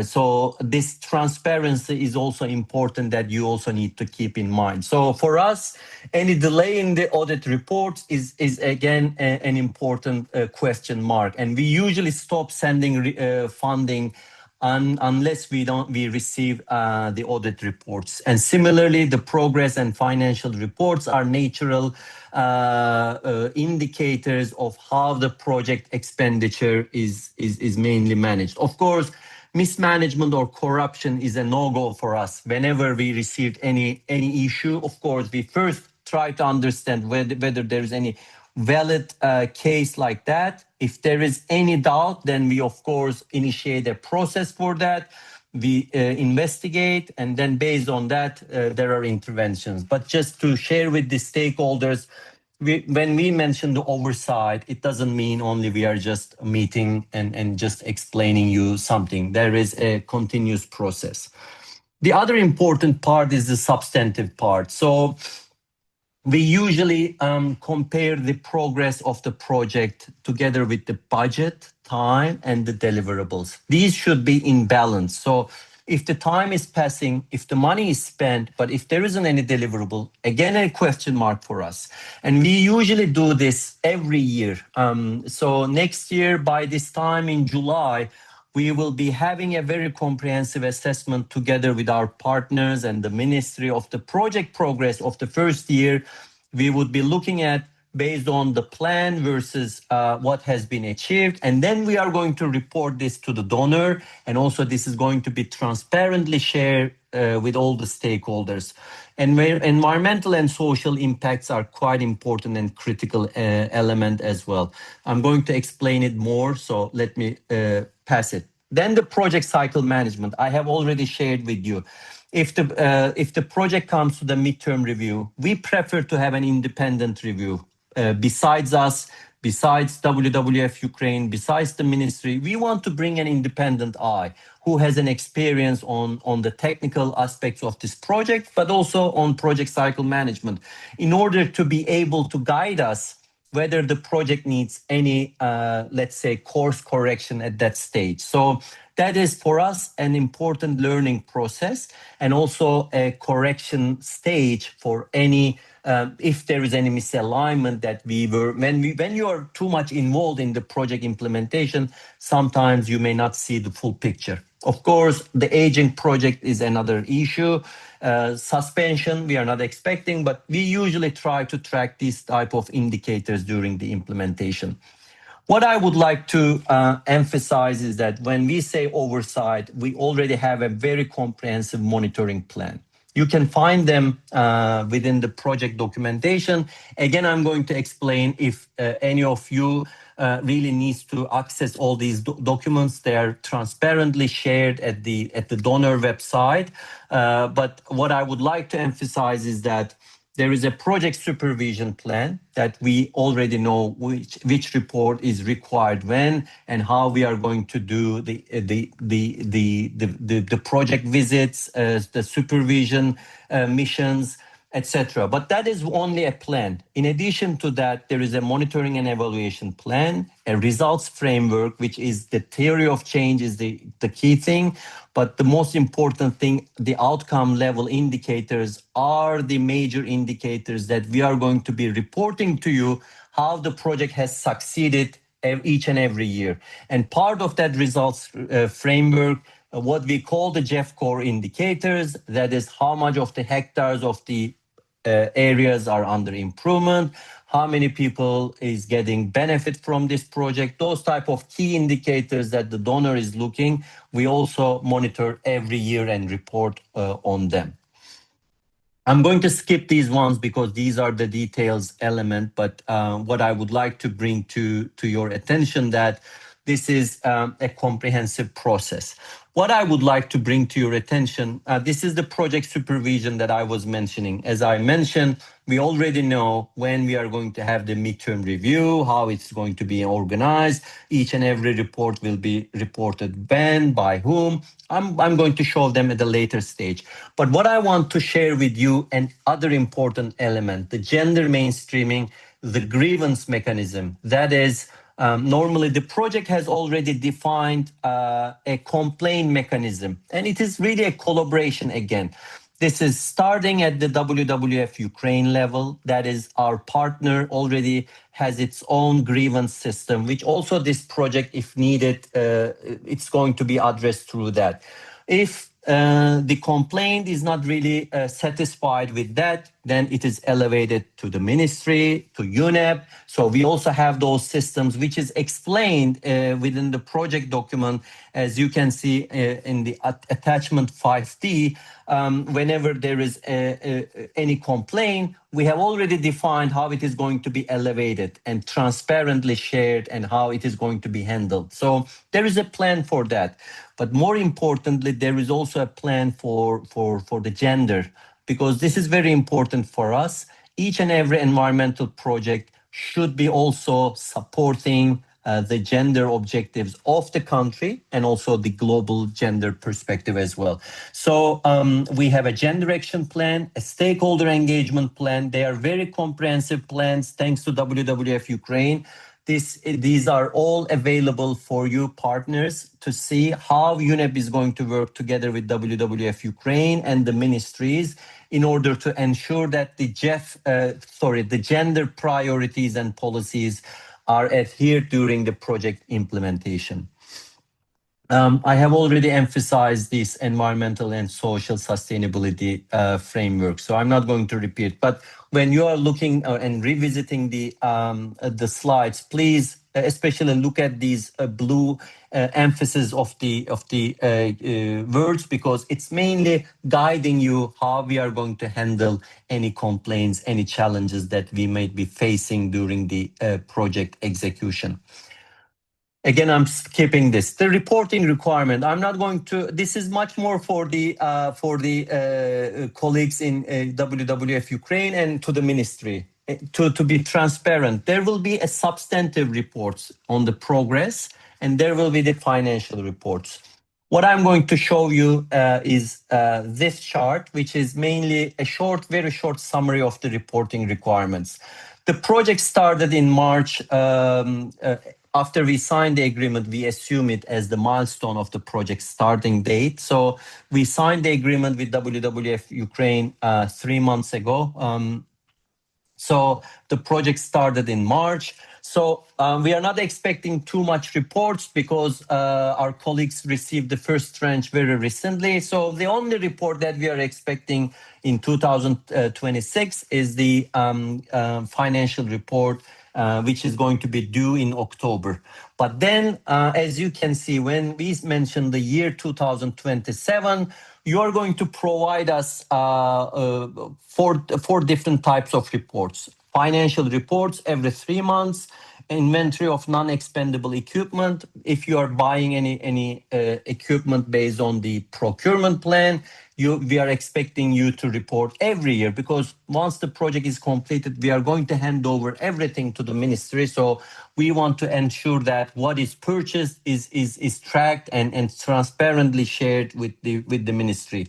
So this transparency is also important that you also need to keep in mind. So for us, any delay in the audit reports is again an important question mark. And we usually stop sending funding unless we receive the audit reports. And similarly, the progress and financial reports are natural indicators of how the project expenditure is mainly managed. Of course, mismanagement or corruption is a no-go for us. Whenever we received any issue, of course, we first try to understand whether there is any valid case like that. If there is any doubt, then we of course initiate a process for that. We investigate, and then based on that, there are interventions. But just to share with the stakeholders, when we mention the oversight, it doesn't mean only we are just meeting and just explaining you something. There is a continuous process. The other important part is the substantive part. So we usually compare the progress of the project together with the budget, time, and the deliverables. These should be in balance. So if the time is passing, if the money is spent, but if there isn't any deliverable, again, a question mark for us. And we usually do this every year. So next year, by this time in July, we will be having a very comprehensive assessment together with our partners and the ministry of the project progress of the first year. We would be looking at based on the plan versus what has been achieved. And then we are going to report this to the donor. And also this is going to be transparently shared with all the stakeholders. And where environmental and social impacts are quite important and critical element as well. I'm going to explain it more, so let me pass it. Then the project cycle management, I have already shared with you. If the project comes to the midterm review, we prefer to have an independent review. Besides us, besides WWF-Ukraine, besides the ministry, we want to bring an independent eye who has an experience on the technical aspects of this project, but also on project cycle management, in order to be able to guide us whether the project needs any, let's say, course correction at that stage. So that is for us an important learning process, and also a correction stage for any, if there is any misalignment that when you are too much involved in the project implementation, sometimes you may not see the full picture. Of course, the aging project is another issue. Suspension, we are not expecting, but we usually try to track these type of indicators during the implementation. What I would like to emphasize is that when we say oversight, we already have a very comprehensive monitoring plan. You can find them within the project documentation. Again, I'm going to explain if any of you really needs to access all these documents. They are transparently shared at the donor website. But what I would like to emphasize is that there is a project supervision plan that we already know which report is required when and how we are going to do the project visits, the supervision missions, etc. But that is only a plan. In addition to that, there is a monitoring and evaluation plan, a results framework, which is the theory of change is the key thing. But the most important thing, the outcome level indicators are the major indicators that we are going to be reporting to you how the project has succeeded each and every year. And part of that results framework, what we call the Jeff core indicators, that is how much of the hectares of the areas are under improvement, how many people is getting benefit from this project, those type of key indicators that the donor is looking, we also monitor every year and report on them. I'm going to skip these ones because these are the details element, but what I would like to bring to your attention that this is a comprehensive process. What I would like to bring to your attention, this is the project supervision that I was mentioning. As I mentioned, we already know when we are going to have the midterm review, how it's going to be organized. Each and every report will be reported when, by whom. I'm going to show them at a later stage. But what I want to share with you, an other important element, the gender mainstreaming, the grievance mechanism, that is, normally the project has already defined a complaint mechanism, and it is really a collaboration again. This is starting at the WWF-Ukraine level. That is, our partner already has its own grievance system, which also this project, if needed, it's going to be addressed through that. If the complaint is not really satisfied with that, then it is elevated to the ministry, to UNEP. So we also have those systems, which is explained within the project document, as you can see in the attachment 5D. Whenever there is any complaint, we have already defined how it is going to be elevated and transparently shared and how it is going to be handled. So there is a plan for that. But more importantly, there is also a plan for the gender, because this is very important for us. Each and every environmental project should be also supporting the gender objectives of the country and also the global gender perspective as well. So we have a gender action plan, a stakeholder engagement plan. They are very comprehensive plans thanks to WWF-Ukraine. These are all available for you partners to see how UNEP is going to work together with WWF-Ukraine and the ministries in order to ensure that the gender priorities and policies are adhered during the project implementation. I have already emphasized this environmental and social sustainability framework, so I'm not going to repeat. But when you are looking and revisiting the slides, please especially look at these blue emphasis of the words, because it's mainly guiding you how we are going to handle any complaints, any challenges that we may be facing during the project execution. Again, I'm skipping this. The reporting requirement, I'm not going to, this is much more for the colleagues in WWF-Ukraine and to the ministry. To be transparent, there will be a substantive reports on the progress, and there will be the financial reports. What I'm going to show you is this chart, which is mainly a very short summary of the reporting requirements. The project started in March. After we signed the agreement, we assume it as the milestone of the project starting date. So we signed the agreement with WWF-Ukraine 3 months ago. So the project started in March. So we are not expecting too much reports because our colleagues received the first tranche very recently. So the only report that we are expecting in 2026 is the financial report, which is going to be due in October. But then, as you can see, when we mention the year 2027, you are going to provide us four different types of reports. Financial reports every 3 months, inventory of non-expendable equipment. If you are buying any equipment based on the procurement plan, we are expecting you to report every year, because once the project is completed, we are going to hand over everything to the ministry. So we want to ensure that what is purchased is tracked and transparently shared with the ministry.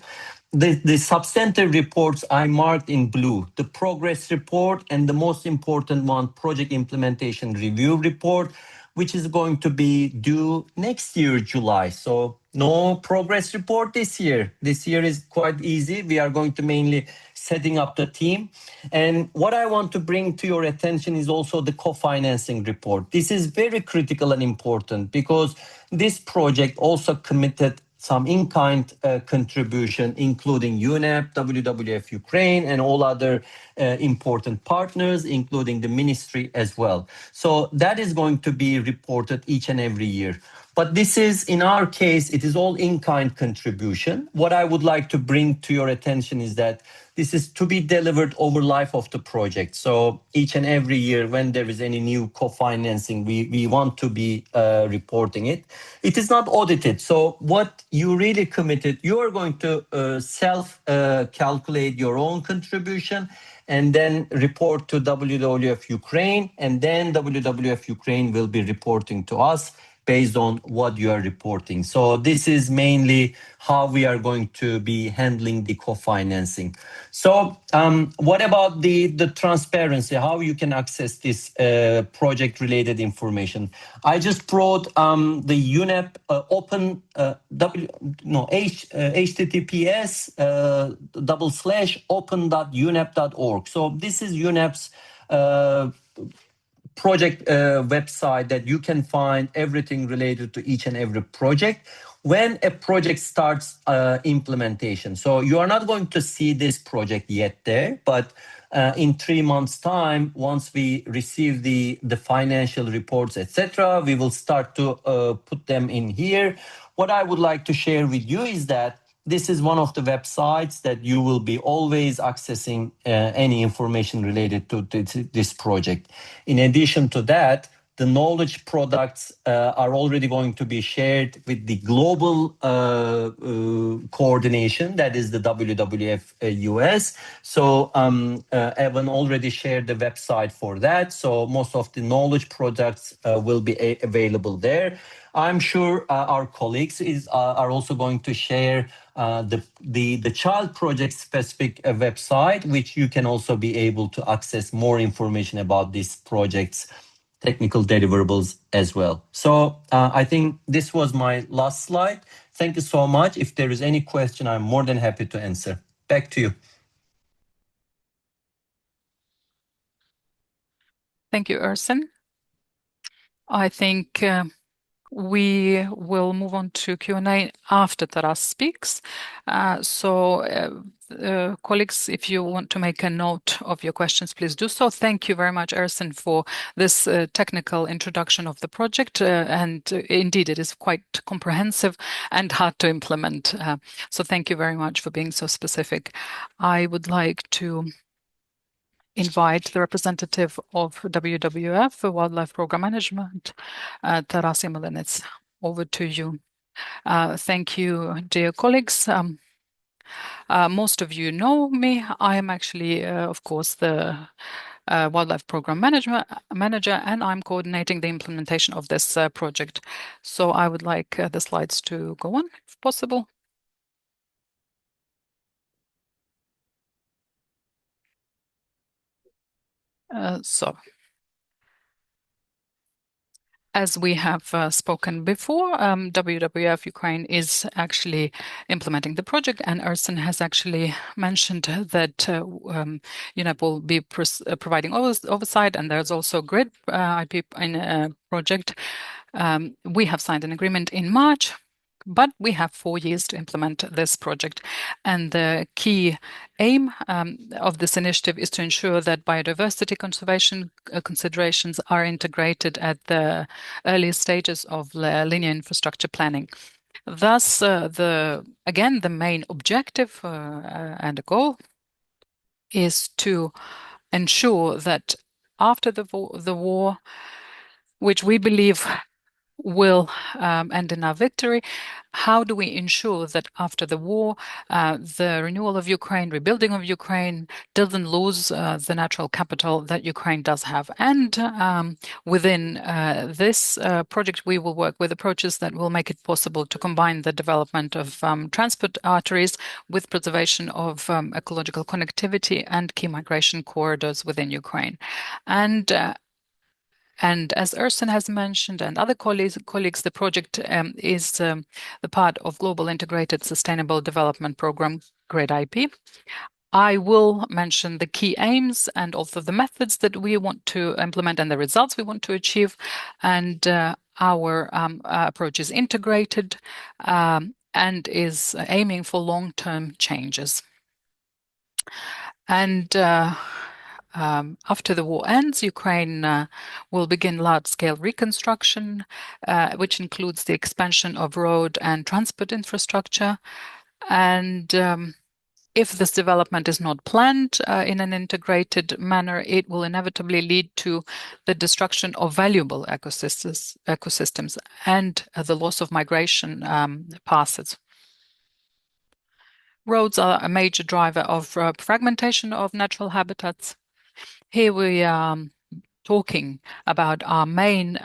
The substantive reports I marked in blue, the progress report, and the most important one, project implementation review report, which is going to be due next year, July. So no progress report this year. This year is quite easy. We are going to mainly setting up the team. And what I want to bring to your attention is also the co-financing report. This is very critical and important because this project also committed some in-kind contribution, including UNEP, WWF-Ukraine, and all other important partners, including the ministry as well. So that is going to be reported each and every year. But this is, in our case, it is all in-kind contribution. What I would like to bring to your attention is that this is to be delivered over life of the project. So each and every year when there is any new co-financing, we want to be reporting it. It is not audited. So what you really committed, you are going to self-calculate your own contribution and then report to WWF-Ukraine, and then WWF-Ukraine will be reporting to us based on what you are reporting. So this is mainly how we are going to be handling the co-financing. So what about the transparency, how you can access this project-related information? I just brought the UNEP open, https://open.unep.org. So this is UNEP's project website that you can find everything related to each and every project when a project starts implementation. So you are not going to see this project yet there, but in 3 months' time, once we receive the financial reports, etc., we will start to put them in here. What I would like to share with you is that this is one of the websites that you will be always accessing any information related to this project. In addition to that, the knowledge products are already going to be shared with the global coordination, that is the WWF US. So Evan already shared the website for that. So most of the knowledge products will be available there. I'm sure our colleagues are also going to share the child project specific website, which you can also be able to access more information about these projects, technical deliverables as well. So I think this was my last slide. Thank you so much. If there is any question, I'm more than happy to answer. Back to you. Thank you, Ersin. I think we will move on to Q&A after Taras speaks. Colleagues, if you want to make a note of your questions, please do so. Thank you very much, Ersin, for this technical introduction of the project. And indeed, it is quite comprehensive and hard to implement. So thank you very much for being so specific. I would like to invite the representative of WWF for Wildlife Program Management, Taras Yemelinets. Over to you. Thank you, dear colleagues. Most of you know me. I am actually, of course, the Wildlife Program Manager, and I'm coordinating the implementation of this project. So I would like the slides to go on, if possible. As we have spoken before, WWF-Ukraine is actually implementing the project, and Ersin has actually mentioned that UNEP will be providing oversight, and there's also GRID IP project. We have signed an agreement in March, but we have 4 years to implement this project. And the key aim of this initiative is to ensure that biodiversity conservation considerations are integrated at the earliest stages of linear infrastructure planning. Thus, the main objective and the goal is to ensure that after the war, which we believe will end in our victory, how do we ensure that after the war, the renewal of Ukraine, rebuilding of Ukraine doesn't lose the natural capital that Ukraine does have? And within this project, we will work with approaches that will make it possible to combine the development of transport arteries with preservation of ecological connectivity and key migration corridors within Ukraine. And as Ersin has mentioned, and other colleagues, the project is the part of Global Integrated Sustainable Development Program, GRID IP. I will mention the key aims and also the methods that we want to implement and the results we want to achieve. And our approach is integrated. and is aiming for long-term changes. And after the war ends, Ukraine will begin large-scale reconstruction, which includes the expansion of road and transport infrastructure. And if this development is not planned in an integrated manner, it will inevitably lead to the destruction of valuable ecosystems and the loss of migration paths. Roads are a major driver of fragmentation of natural habitats. Here we are talking about our main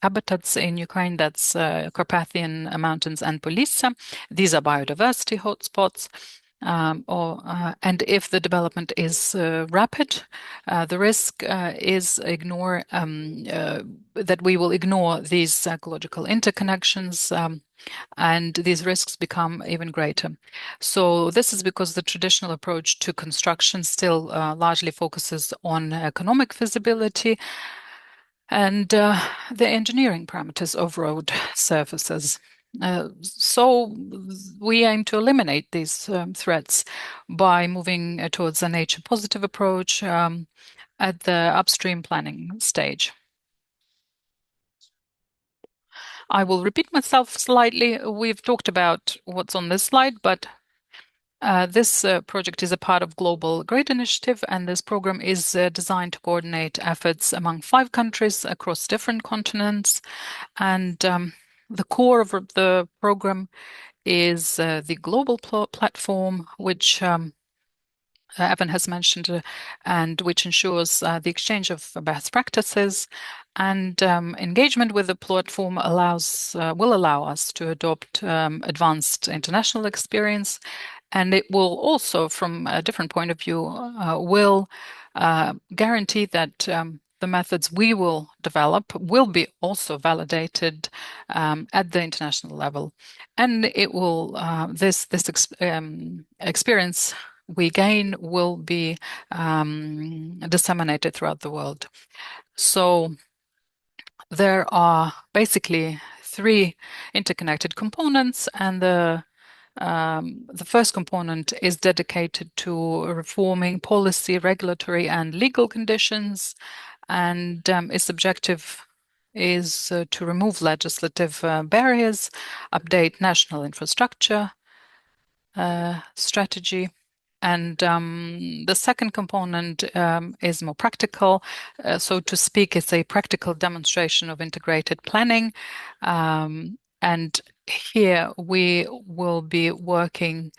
habitats in Ukraine, that's Carpathian Mountains and Polissa. These are biodiversity hotspots. And if the development is rapid, the risk is that we will ignore these ecological interconnections, and these risks become even greater. So this is because the traditional approach to construction still largely focuses on economic feasibility and the engineering parameters of road surfaces. So we aim to eliminate these threats by moving towards a nature positive approach at the upstream planning stage. I will repeat myself slightly. We've talked about what's on this slide, but this project is a part of Global Great Initiative, and this program is designed to coordinate efforts among 5 countries across different continents. And the core of the program is the global platform, which Evan has mentioned, and which ensures the exchange of best practices. And engagement with the platform will allow us to adopt advanced international experience, and it will also, from a different point of view, will guarantee that the methods we will develop will be also validated at the international level, and it will this experience we gain will be disseminated throughout the world. So there are basically 3 interconnected components, and the first component is dedicated to reforming policy, regulatory, and legal conditions, and its objective is to remove legislative barriers, update national infrastructure strategy. And the second component is more practical. So to speak, it's a practical demonstration of integrated planning. And here we will be working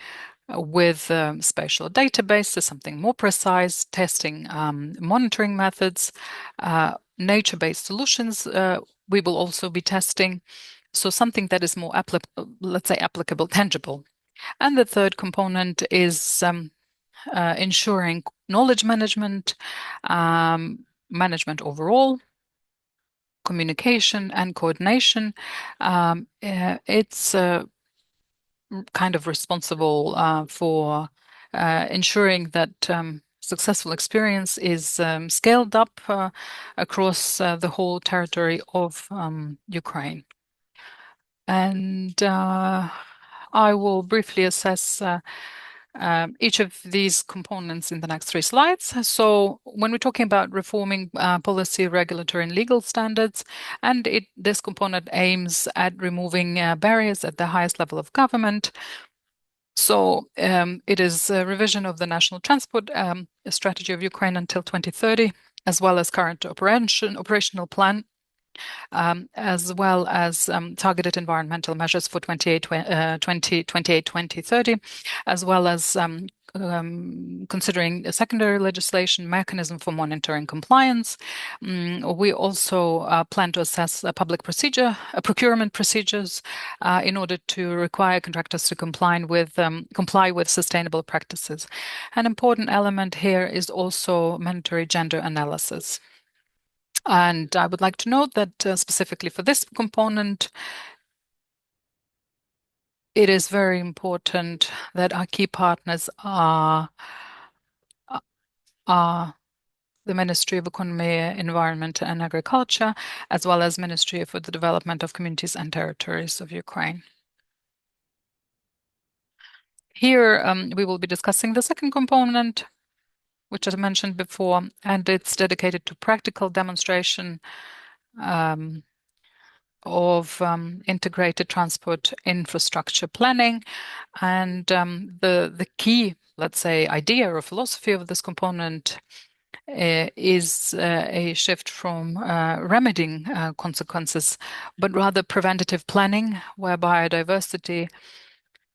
with spatial databases, something more precise, testing monitoring methods, nature-based solutions we will also be testing. So something that is more applicable, tangible. And the third component is ensuring knowledge management, management overall, communication and coordination. It's kind of responsible for ensuring that successful experience is scaled up across the whole territory of Ukraine. And I will briefly assess each of these components in the next 3 slides. So when we're talking about reforming policy, regulatory, and legal standards, and this component aims at removing barriers at the highest level of government. So it is a revision of the National Transport Strategy of Ukraine until 2030, as well as current operational plan, as well as targeted environmental measures for 2028-2030, as well as considering a secondary legislation mechanism for monitoring compliance. We also plan to assess public procurement procedures in order to require contractors to comply with sustainable practices. An important element here is also mandatory gender analysis. And I would like to note that specifically for this component, it is very important that our key partners are the Ministry of Economy, Environment and Agriculture, as well as Ministry for the Development of Communities and Territories of Ukraine. Here, we will be discussing the second component, which I mentioned before, and it's dedicated to practical demonstration of integrated transport infrastructure planning. And the key, let's say, idea or philosophy of this component is a shift from remedying consequences, but rather preventative planning, where biodiversity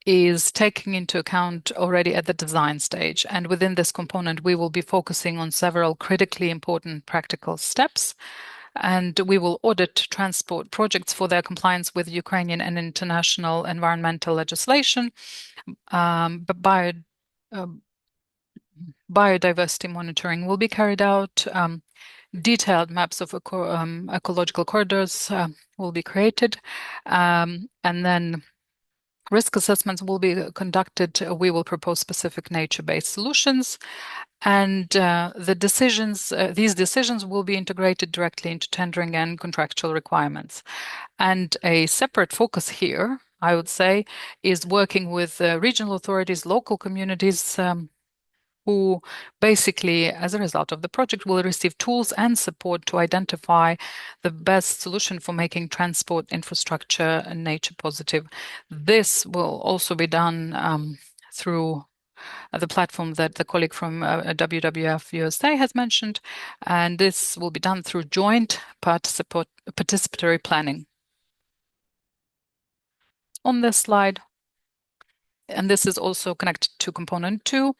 is taken into account already at the design stage. And within this component, we will be focusing on several critically important practical steps. And we will audit transport projects for their compliance with Ukrainian and international environmental legislation. Biodiversity monitoring will be carried out. Detailed maps of ecological corridors will be created. And then risk assessments will be conducted. We will propose specific nature-based solutions. And these decisions will be integrated directly into tendering and contractual requirements. And a separate focus here, I would say, is working with regional authorities, local communities, who basically, as a result of the project, will receive tools and support to identify the best solution for making transport infrastructure nature positive. This will also be done through the platform that the colleague from WWF USA has mentioned, and this will be done through joint participatory planning. On this slide, and this is also connected to component 2,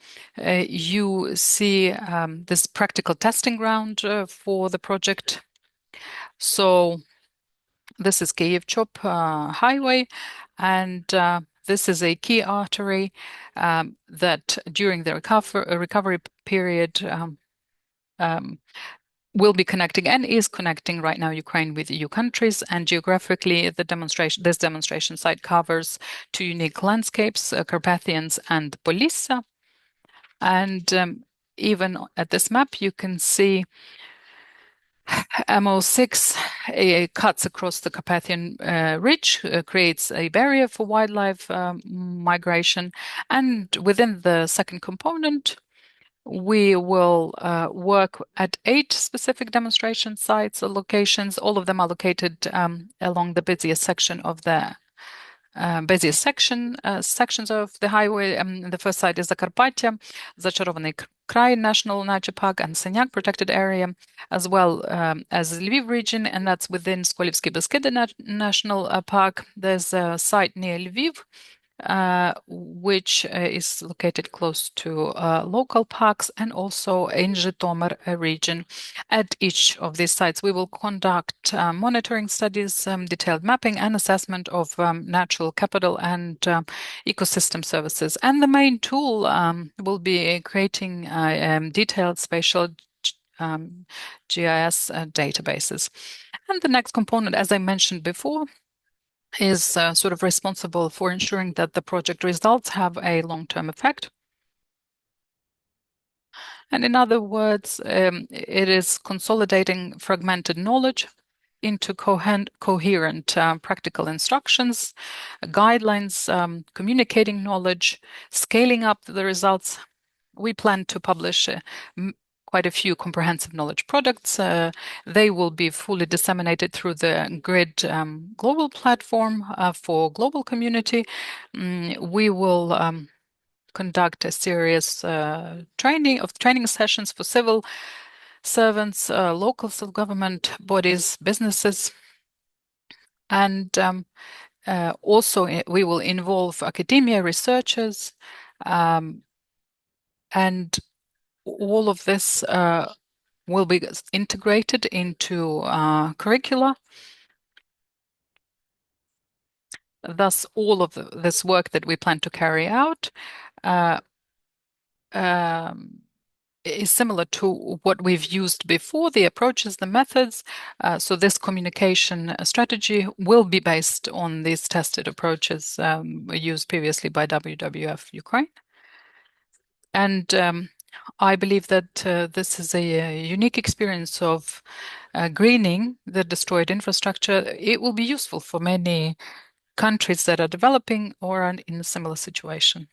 you see this practical testing ground for the project. So this is Kyiv-Chop highway, and this is a key artery that during the recovery period will be connecting and is connecting right now Ukraine with EU countries. And geographically, this demonstration site covers two unique landscapes, Carpathians and Polissa. And even at this map, you can see MO6 cuts across the Carpathian Ridge, creates a barrier for wildlife migration. And within the second component, we will work at 8 specific demonstration sites or locations. All of them are located along the busiest section of the sections of the highway. The first site is the Zakarpattia, Zachorovanny Krai National Nature Park, and Senyak Protected Area, as well as Lviv region, and that's within Skolivsky Beskidi National Park. There's a site near Lviv, which is located close to local parks, and also in Zhytomyr region. At each of these sites, we will conduct monitoring studies, detailed mapping and assessment of natural capital and ecosystem services. And the main tool will be creating detailed spatial GIS databases. And the next component, as I mentioned before, is sort of responsible for ensuring that the project results have a long-term effect. And in other words, it is consolidating fragmented knowledge into coherent practical instructions, guidelines, communicating knowledge, scaling up the results. We plan to publish quite a few comprehensive knowledge products. They will be fully disseminated through the GRID global platform for global community. We will conduct a series training sessions for civil servants, local self-government bodies, businesses, and also we will involve academia, researchers, and all of this will be integrated into curricula. Thus, all of this work that we plan to carry out is similar to what we've used before, the approaches, the methods. So this communication strategy will be based on these tested approaches used previously by WWF-Ukraine. And I believe that this is a unique experience of greening the destroyed infrastructure. It will be useful for many countries that are developing or are in a similar situation.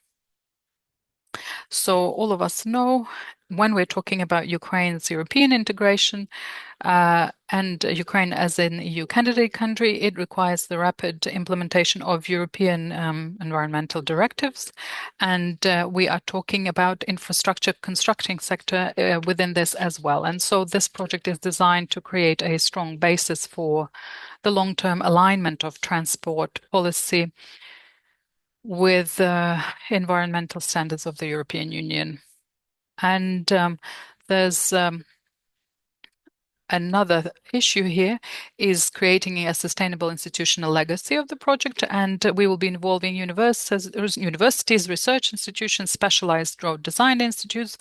So all of us know when we're talking about Ukraine's European integration and Ukraine as an EU candidate country, it requires the rapid implementation of European environmental directives. And we are talking about infrastructure constructing sector within this as well. And so this project is designed to create a strong basis for the long-term alignment of transport policy with environmental standards of the European Union. And there's another issue here is creating a sustainable institutional legacy of the project, and we will be involving universities, research institutions, specialized road design institutes,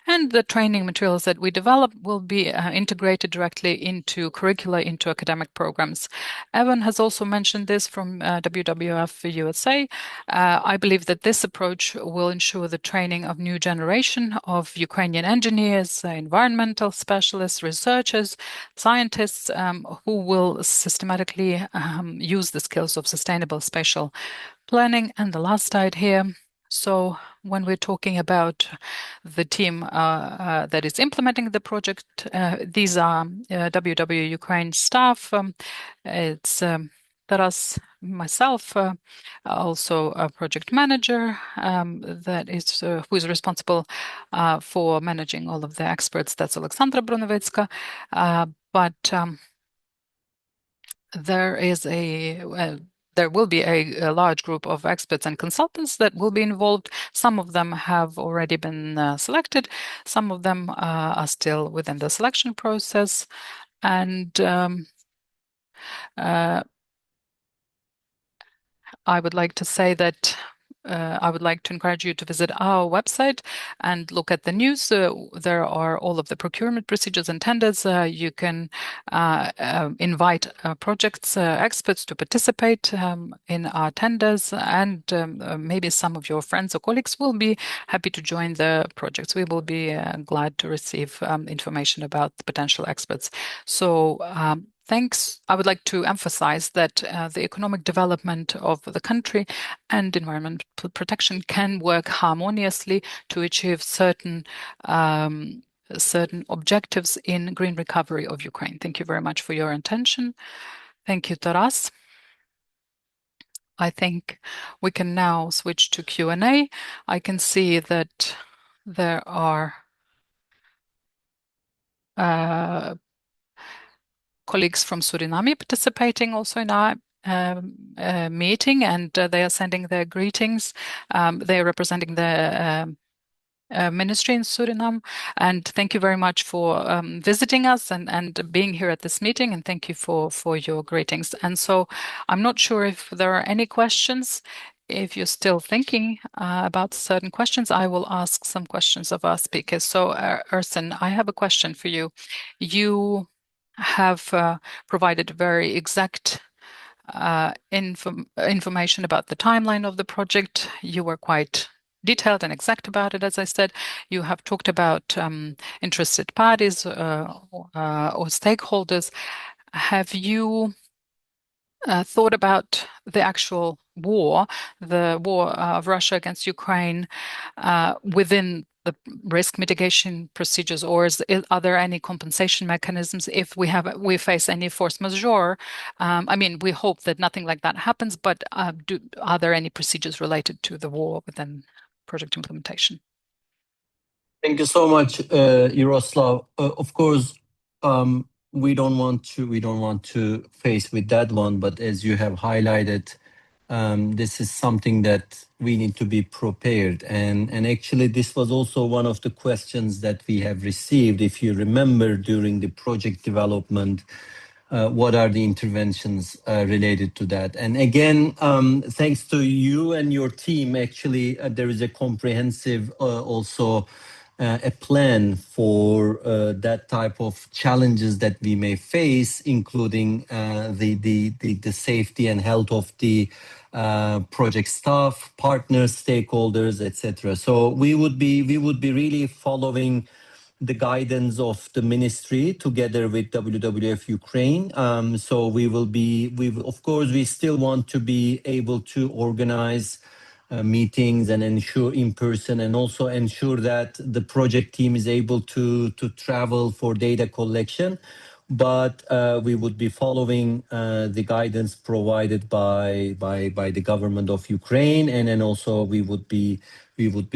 and the training materials that we develop will be integrated directly into curricula, into academic programs. Evan has also mentioned this from WWF USA. I believe that this approach will ensure the training of new generation of Ukrainian engineers, environmental specialists, researchers, scientists who will systematically use the skills of sustainable spatial planning. And the last slide here. So when we're talking about the team that is implementing the project, these are WWF-Ukraine staff. It's Taras, myself, also a project manager that is who is responsible for managing all of the experts. That's Alexandra Brunovitska. But there will be a large group of experts and consultants that will be involved. Some of them have already been selected. Some of them are still within the selection process. And I would like to say that I would like to encourage you to visit our website and look at the news. There are all of the procurement procedures and tenders. You can invite projects experts to participate in our tenders, and maybe some of your friends or colleagues will be happy to join the projects. We will be glad to receive information about the potential experts. So thanks. I would like to emphasize that the economic development of the country and environmental protection can work harmoniously to achieve certain objectives in green recovery of Ukraine. Thank you very much for your attention. Thank you, Taras. I think we can now switch to Q&A. I can see that there are colleagues from Suriname participating also in our meeting, and they are sending their greetings. They are representing the ministry in Suriname. And thank you very much for visiting us and being here at this meeting. And thank you for your greetings. And so I'm not sure if there are any questions. If you're still thinking about certain questions, I will ask some questions of our speakers. So Ersin, I have a question for you. You have provided very exact information about the timeline of the project. You were quite detailed and exact about it, as I said. You have talked about interested parties or stakeholders. Have you thought about the actual war, the war of Russia against Ukraine within the risk mitigation procedures, or are there any compensation mechanisms if we face any force majeure? I mean, we hope that nothing like that happens, but are there any procedures related to the war within project implementation? Thank you so much, Yaroslav. Of course, we don't want to face with that one, but as you have highlighted, this is something that we need to be prepared. And actually, this was also one of the questions that we have received. If you remember, during the project development, what are the interventions related to that? And again, thanks to you and your team, actually, there is a comprehensive also a plan for that type of challenges that we may face, including the safety and health of the project staff, partners, stakeholders, etc. So we would be really following the guidance of the ministry together with WWF-Ukraine. So of course, we still want to be able to organize meetings and ensure in person, and also ensure that the project team is able to travel for data collection. But we would be following the guidance provided by the government of Ukraine, and then also we would be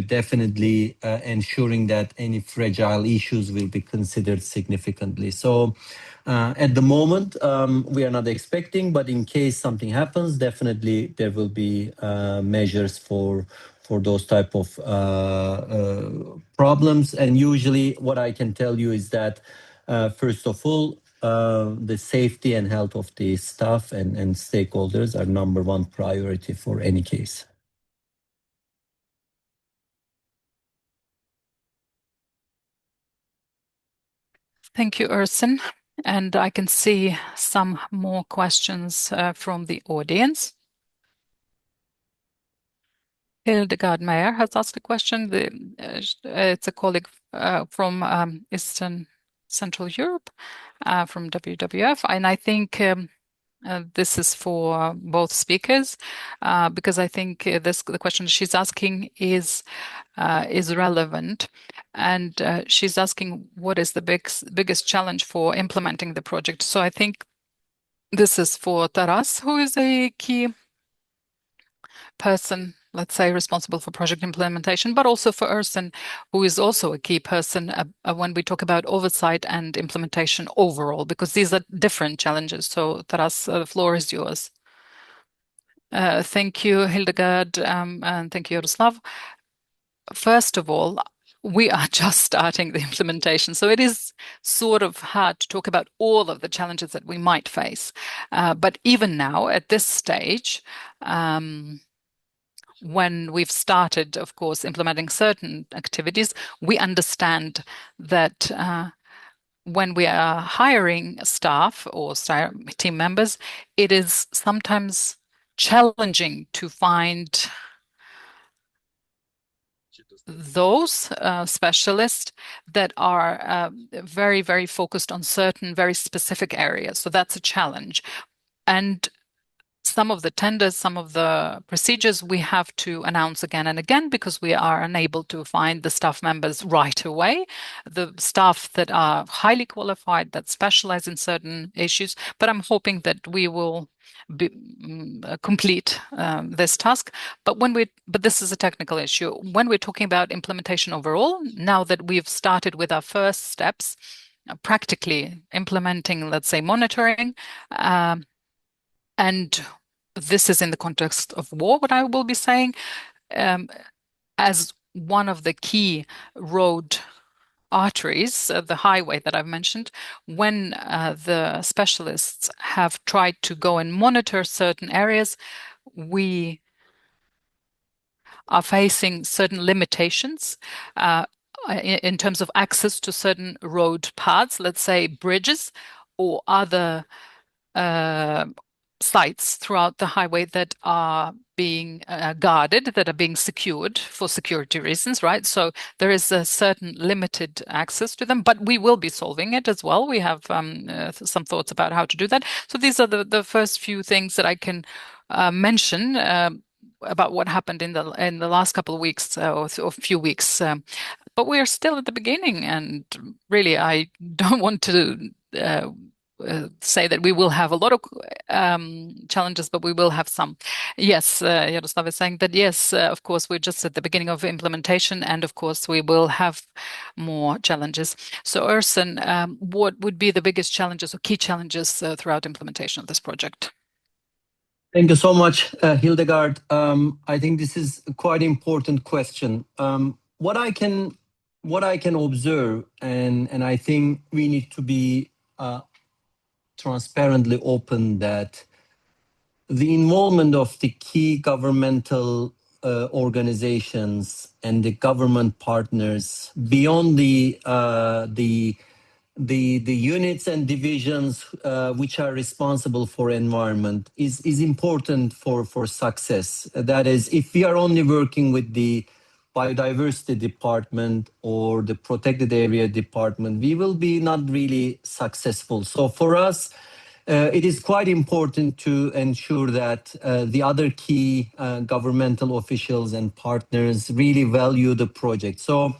definitely ensuring that any fragile issues will be considered significantly. So at the moment, we are not expecting, but in case something happens, definitely there will be measures for those type of problems. And usually what I can tell you is that, first of all, the safety and health of the staff and stakeholders are number one priority for any case. Thank you, Ersin. And I can see some more questions from the audience. Hildegard Meyer has asked a question. It's a colleague from Eastern Central Europe, from WWF. And I think this is for both speakers, because I think the question she's asking is relevant. And she's asking, what is the biggest challenge for implementing the project? So I think this is for Taras, who is a key person, let's say, responsible for project implementation, but also for Ersin, who is also a key person when we talk about oversight and implementation overall, because these are different challenges. So Taras, the floor is yours. Thank you, Hildegard, and thank you, Yaroslav. First of all, we are just starting the implementation, so it is sort of hard to talk about all of the challenges that we might face. But even now, at this stage, when we've started, of course, implementing certain activities, we understand that when we are hiring staff or team members, it is sometimes challenging to find those specialists that are very, very focused on certain very specific areas. So that's a challenge. And some of the tenders, some of the procedures we have to announce again and again because we are unable to find the staff members right away, the staff that are highly qualified, that specialize in certain issues. But I'm hoping that we will complete this task. But this is a technical issue. When we're talking about implementation overall, now that we've started with our first steps, practically implementing, let's say, monitoring, and this is in the context of war, what I will be saying, as one of the key road arteries, the highway that I've mentioned, when the specialists have tried to go and monitor certain areas, we are facing certain limitations in terms of access to certain road paths, let's say bridges or other sites throughout the highway that are being guarded, that are being secured for security reasons, right? So there is a certain limited access to them, but we will be solving it as well. We have some thoughts about how to do that. So these are the first few things that I can mention about what happened in the last couple of weeks or few weeks. But we are still at the beginning, and really, I don't want to say that we will have a lot of challenges, but we will have some. Yes, Yaroslav is saying that, yes, of course, we're just at the beginning of implementation, and of course, we will have more challenges. So, Ersin, what would be the biggest challenges or key challenges throughout implementation of this project? Thank you so much, Hildegard. I think this is a quite important question. What I can observe, and I think we need to be transparently open, that the involvement of the key governmental organizations and the government partners beyond the units and divisions which are responsible for environment is important for success. That is, if we are only working with the biodiversity department or the protected area department, we will be not really successful. So for us, it is quite important to ensure that the other key governmental officials and partners really value the project. So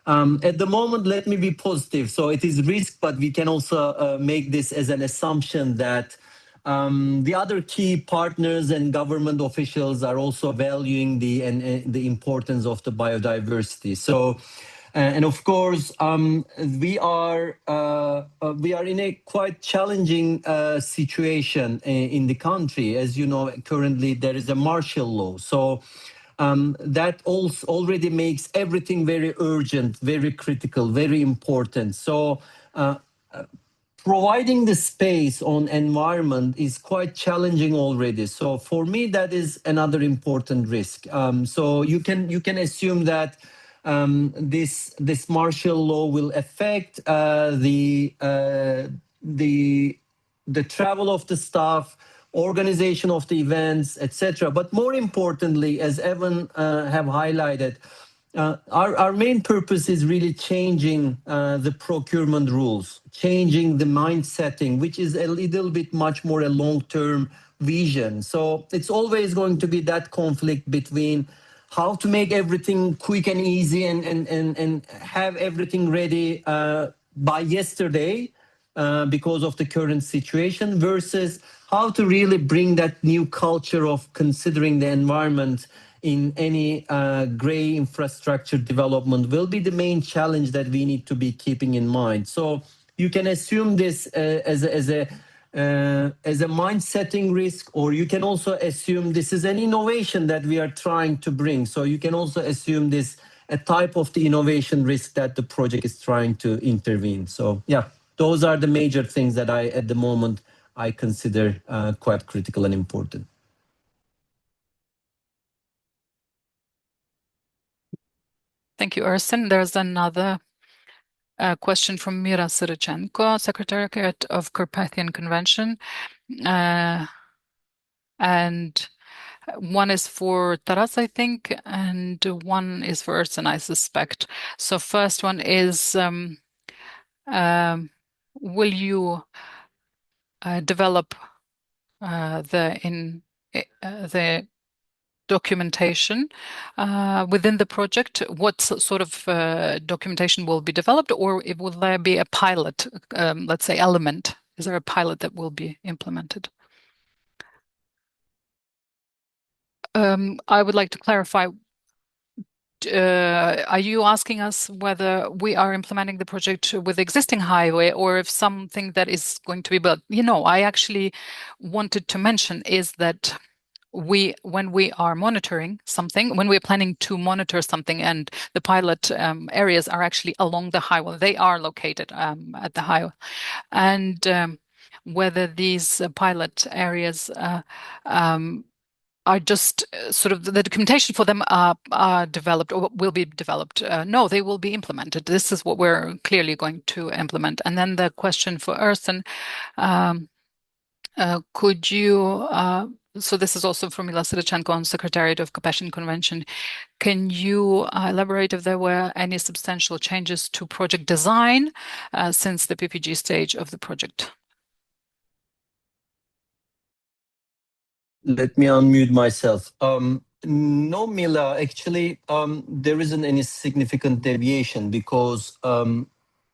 at the moment, let me be positive. So it is risk, but we can also make this as an assumption that the other key partners and government officials are also valuing the importance of the biodiversity. So, and of course, we are in a quite challenging situation in the country. As you know, currently there is a martial law. So that also already makes everything very urgent, very critical, very important. So providing the space on environment is quite challenging already. So for me, that is another important risk. So you can assume that this martial law will affect the travel of the staff, organization of the events, etc. But more importantly, as Evan have highlighted, our main purpose is really changing the procurement rules, changing the mind setting, which is a little bit much more a long-term vision. So it's always going to be that conflict between how to make everything quick and easy and have everything ready by yesterday because of the current situation versus how to really bring that new culture of considering the environment in any gray infrastructure development will be the main challenge that we need to be keeping in mind. So you can assume this as a mind setting risk, or you can also assume this is an innovation that we are trying to bring. So you can also assume this a type of the innovation risk that the project is trying to intervene. So yeah, those are the major things that at the moment, I consider quite critical and important. Thank you, Ersin. There's another question from Mira Sirichenko, Secretariat of Carpathian Convention. And one is for Taras, I think, and one is for Ersin, I suspect. So first one is, will you develop the documentation within the project? What sort of documentation will be developed, or will there be a pilot, let's say, element? Is there a pilot that will be implemented? I would like to clarify. Are you asking us whether we are implementing the project with the existing highway or if something that is going to be built? You know, I actually wanted to mention is that when we are monitoring something, when we're planning to monitor something and the pilot areas are actually along the highway, they are located at the highway. And whether these pilot areas are just sort of the documentation for them are developed or will be developed. No, they will be implemented. This is what we're clearly going to implement. And then the question for Ersin, could you, so this is also from Mila Sirichenko on Secretariat of Carpathian Convention. Can you elaborate if there were any substantial changes to project design since the PPG stage of the project? Let me unmute myself. No, Mila, actually, there isn't any significant deviation because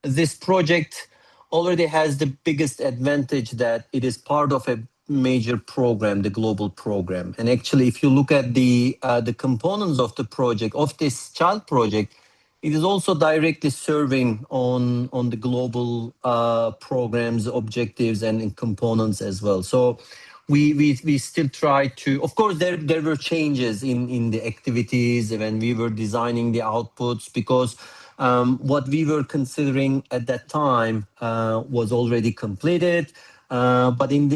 this project already has the biggest advantage that it is part of a major program, the global program. And actually, if you look at the components of the project, of this child project, it is also directly serving on the global programs, objectives, and components as well. So we still try to, of course, there were changes in the activities when we were designing the outputs because what we were considering at that time was already completed. But in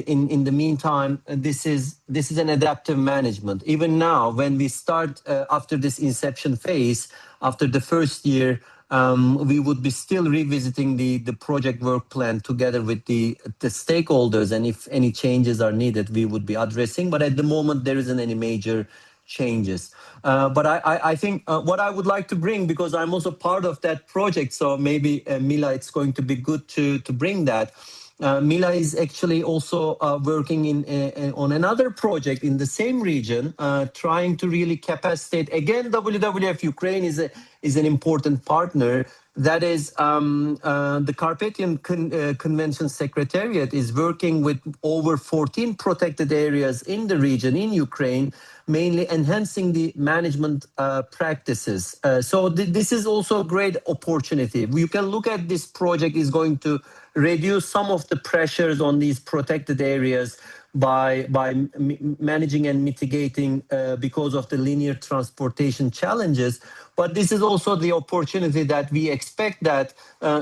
the meantime, this is an adaptive management. Even now, when we start after this inception phase, after the first year, we would be still revisiting the project work plan together with the stakeholders, and if any changes are needed, we would be addressing. But at the moment, there isn't any major changes. But I think what I would like to bring, because I'm also part of that project, so maybe Mila, it's going to be good to bring that. Mila is actually also working on another project in the same region, trying to really capacitate. Again, WWF-Ukraine is an important partner. That is, the Carpathian Convention Secretariat is working with over 14 protected areas in the region, in Ukraine, mainly enhancing the management practices. So this is also a great opportunity. You can look at this project is going to reduce some of the pressures on these protected areas by managing and mitigating because of the linear transportation challenges. But this is also the opportunity that we expect that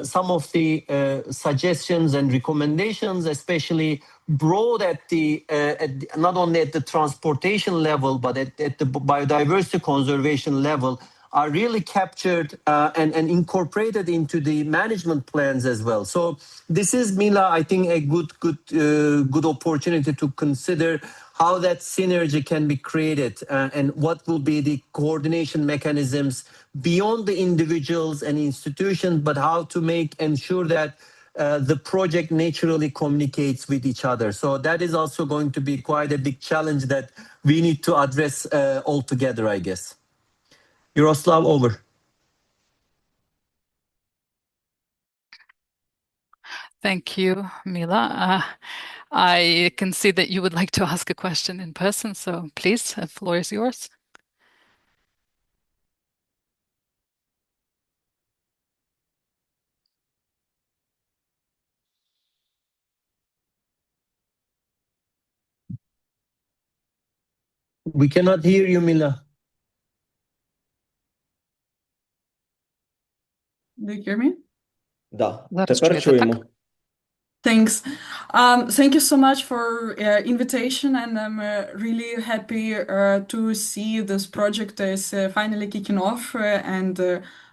some of the suggestions and recommendations, especially broad at the not only at the transportation level, but at the biodiversity conservation level, are really captured and incorporated into the management plans as well. So this is, Mila, I think a good opportunity to consider how that synergy can be created and what will be the coordination mechanisms beyond the individuals and institutions, but how to ensure that the project naturally communicates with each other. So that is also going to be quite a big challenge that we need to address all together, I guess. Yaroslav, over. Thank you, Mila. I can see that you would like to ask a question in person, so please, the floor is yours. We cannot hear you, Mila. Do you hear me? Да, Зараз тепер чуєте, так? чуємо. Thanks. Thank you so much for invitation, and I'm really happy to see this project is finally kicking off, and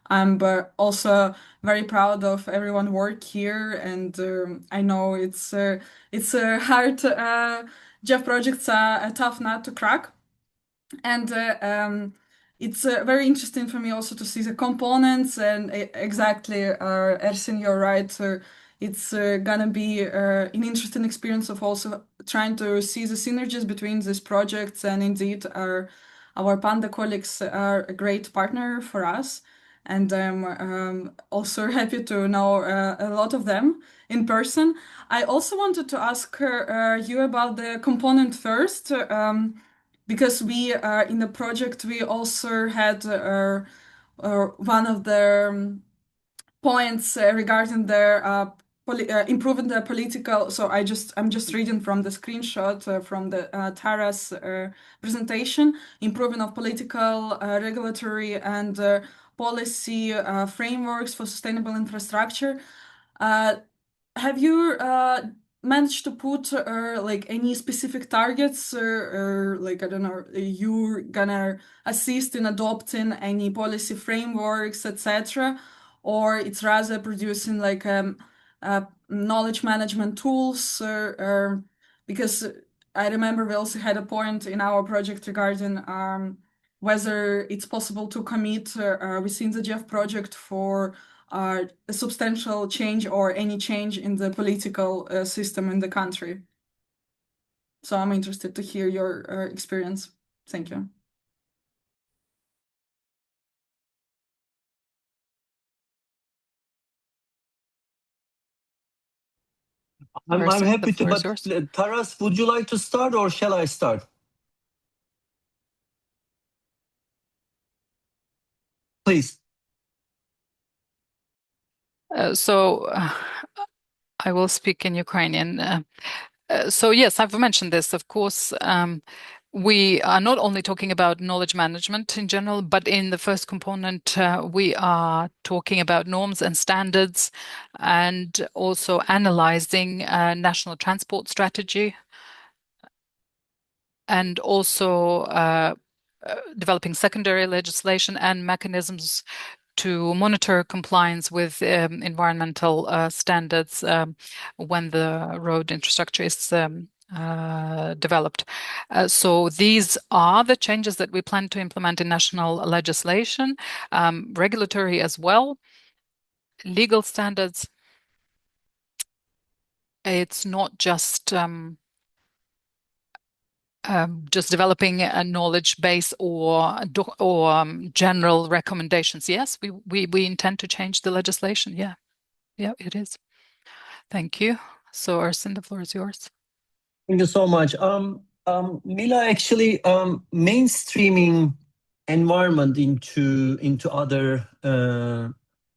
I'm also very proud of everyone work here, and I know it's hard. Jeff projects are a tough nut to crack, and it's very interesting for me also to see the components and exactly, Ersin, you're right. It's gonna be an interesting experience of also trying to see the synergies between these projects, and indeed our Panda colleagues are a great partner for us, and I'm also happy to know a lot of them in person. I also wanted to ask you about the component first, because we in the project we also had one of the points regarding the improving the political. So I'm just reading from the screenshot from the Tara's presentation. Improving of political, regulatory, and policy frameworks for sustainable infrastructure. Have you managed to put like any specific targets, or like, I don't know, you're gonna assist in adopting any policy frameworks, etc., or it's rather producing like knowledge management tools, because I remember we also had a point in our project regarding whether it's possible to commit within the Jeff project for a substantial change or any change in the political system in the country. So I'm interested to hear your experience. Thank you. I'm Ersin, happy the to, floor is but yours. Taras, would you like to start or shall I start? Please. I will speak in Ukrainian. So yes, I've mentioned this, of course. We are not only talking about knowledge management in general, but in the first component, we are talking about norms and standards, and also analyzing national transport strategy, and also developing secondary legislation and mechanisms to monitor compliance with environmental standards when the road infrastructure is developed. So these are the changes that we plan to implement in national legislation, regulatory as well, legal standards, it's not just developing a knowledge base or general recommendations. Yes, we intend to change the legislation. Yeah, it is. Thank you. So, Ersin, the floor is yours. Thank you so much. Mila, actually, mainstreaming environment into other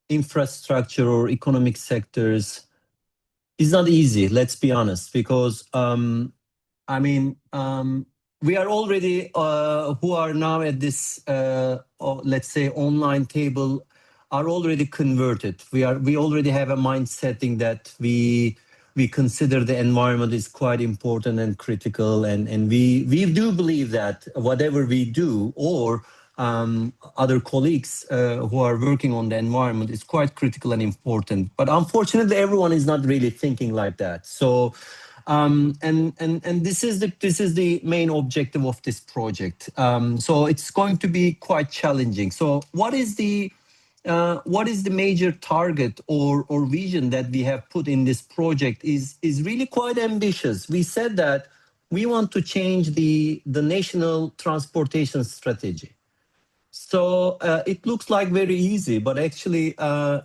infrastructure or economic sectors is not easy. Let's be honest, because I mean, we are already who are now at this let's say online table are already converted. We already have a mind setting that we consider the environment is quite important and critical, and we do believe that whatever we do or other colleagues who are working on the environment is quite critical and important. But unfortunately, everyone is not really thinking like that. So. And this is the main objective of this project. So it's going to be quite challenging. So what is the major target or vision that we have put in this project is really quite ambitious. We said that we want to change the national transportation strategy. So it looks like very easy, but actually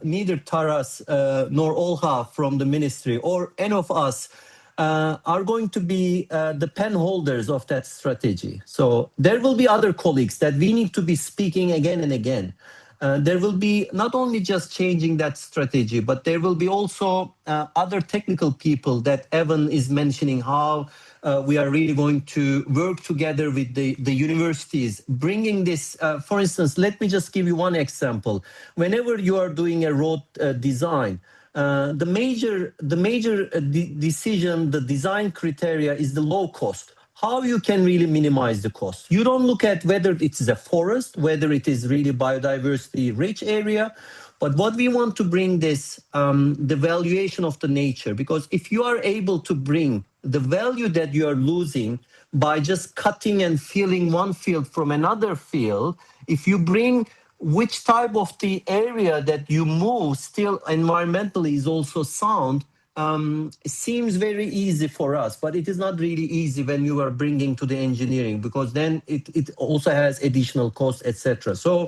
neither Taras nor Olha from the ministry or any of us are going to be the pen holders of that strategy. So there will be other colleagues that we need to be speaking again and again. There will be not only just changing that strategy, but there will be also other technical people that Evan is mentioning, how we are really going to work together with the universities, bringing this, for instance, let me just give you one example. Whenever you are doing a road design, the major decision, the design criteria is the low cost. How you can really minimize the cost. You don't look at whether it is a forest, whether it is really biodiversity rich area, but what we want to bring this, the valuation of the nature, because if you are able to bring the value that you are losing by just cutting and filling one field from another field, if you bring which type of the area that you move still environmentally is also sound, it seems very easy for us, but it is not really easy when you are bringing to the engineering, because then it also has additional costs, etc. So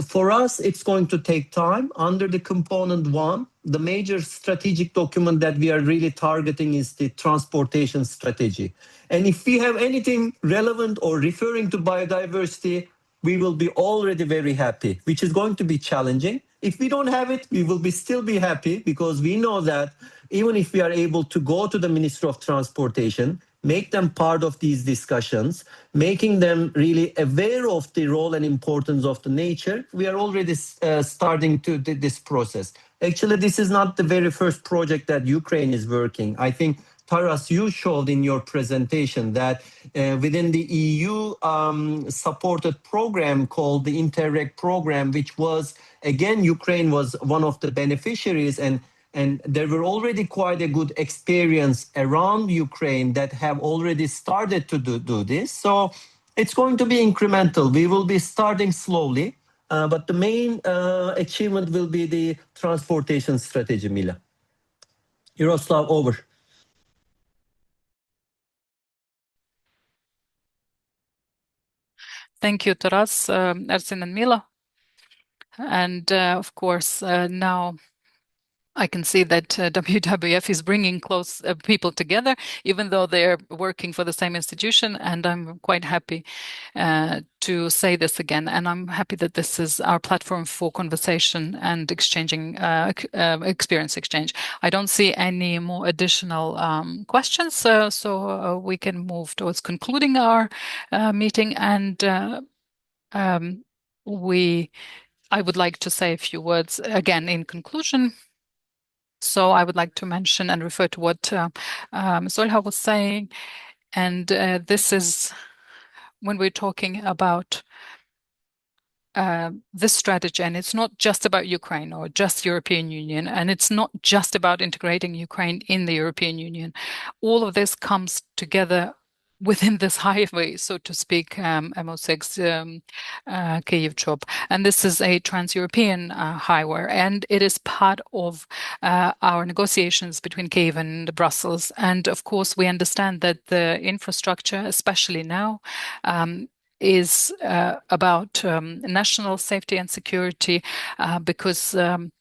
for us, it's going to take time. Under the component one, the major strategic document that we are really targeting is the transportation strategy. And if we have anything relevant or referring to biodiversity, we will be already very happy, which is going to be challenging. If we don't have it, we will still be happy, because we know that even if we are able to go to the Ministry of Transportation, make them part of these discussions, making them really aware of the role and importance of the nature, we are already starting to this process. Actually, this is not the very first project that Ukraine is working. I think Taras, you showed in your presentation that within the EU supported program called the Interreg program, which was, again, Ukraine was one of the beneficiaries, and there were already quite a good experience around Ukraine that have already started to do this. So it's going to be incremental. We will be starting slowly, but the main achievement will be the transportation strategy, Mila. Yaroslav, over. Thank you, Taras, Ersin, and Mila. And of course, now I can see that WWF is bringing close people together, even though they're working for the same institution. And I'm quite happy to say this again. And I'm happy that this is our platform for conversation and exchanging experience exchange. I don't see any more additional questions, so we can move towards concluding our meeting. And I would like to say a few words again in conclusion. So I would like to mention and refer to what Solha was saying. And this is when we're talking about this strategy, and it's not just about Ukraine or just European Union, and it's not just about integrating Ukraine in the European Union. All of this comes together within this highway, so to speak, MO6 Kyiv Chop. And this is a trans-European highway, and it is part of our negotiations between Kyiv and Brussels. And of course, we understand that the infrastructure, especially now, is about national safety and security, because the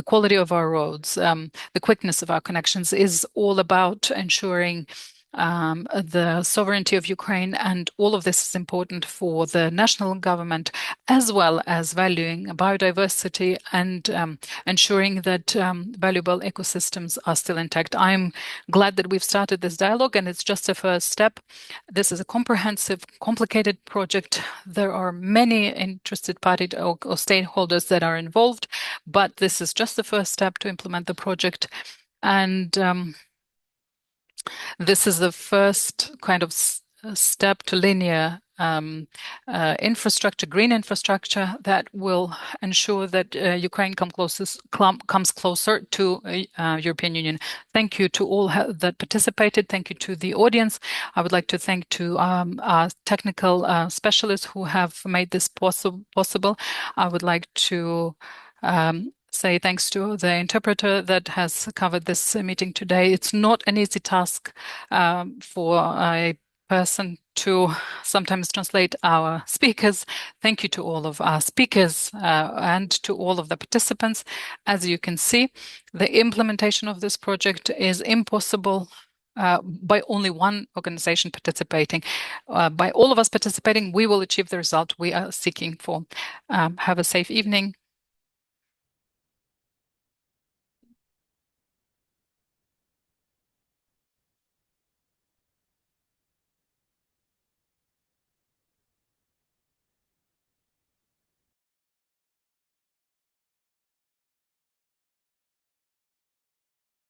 quality of our roads, the quickness of our connections is all about ensuring the sovereignty of Ukraine, and all of this is important for the national government, as well as valuing biodiversity and ensuring that valuable ecosystems are still intact. I'm glad that we've started this dialogue, and it's just a first step. This is a comprehensive, complicated project. There are many interested parties or stakeholders that are involved, but this is just the first step to implement the project. And this is the first kind of step to linear infrastructure, green infrastructure, that will ensure that Ukraine comes closer to European Union. Thank you to all that participated. Thank you to the audience. I would like to thank to our technical specialists who have made this possible. I would like to say thanks to the interpreter that has covered this meeting today. It's not an easy task for a person to sometimes translate our speakers. Thank you to all of our speakers and to all of the participants. As you can see, the implementation of this project is impossible by only one organization participating. By all of us participating, we will achieve the result we are seeking for. Have a safe evening.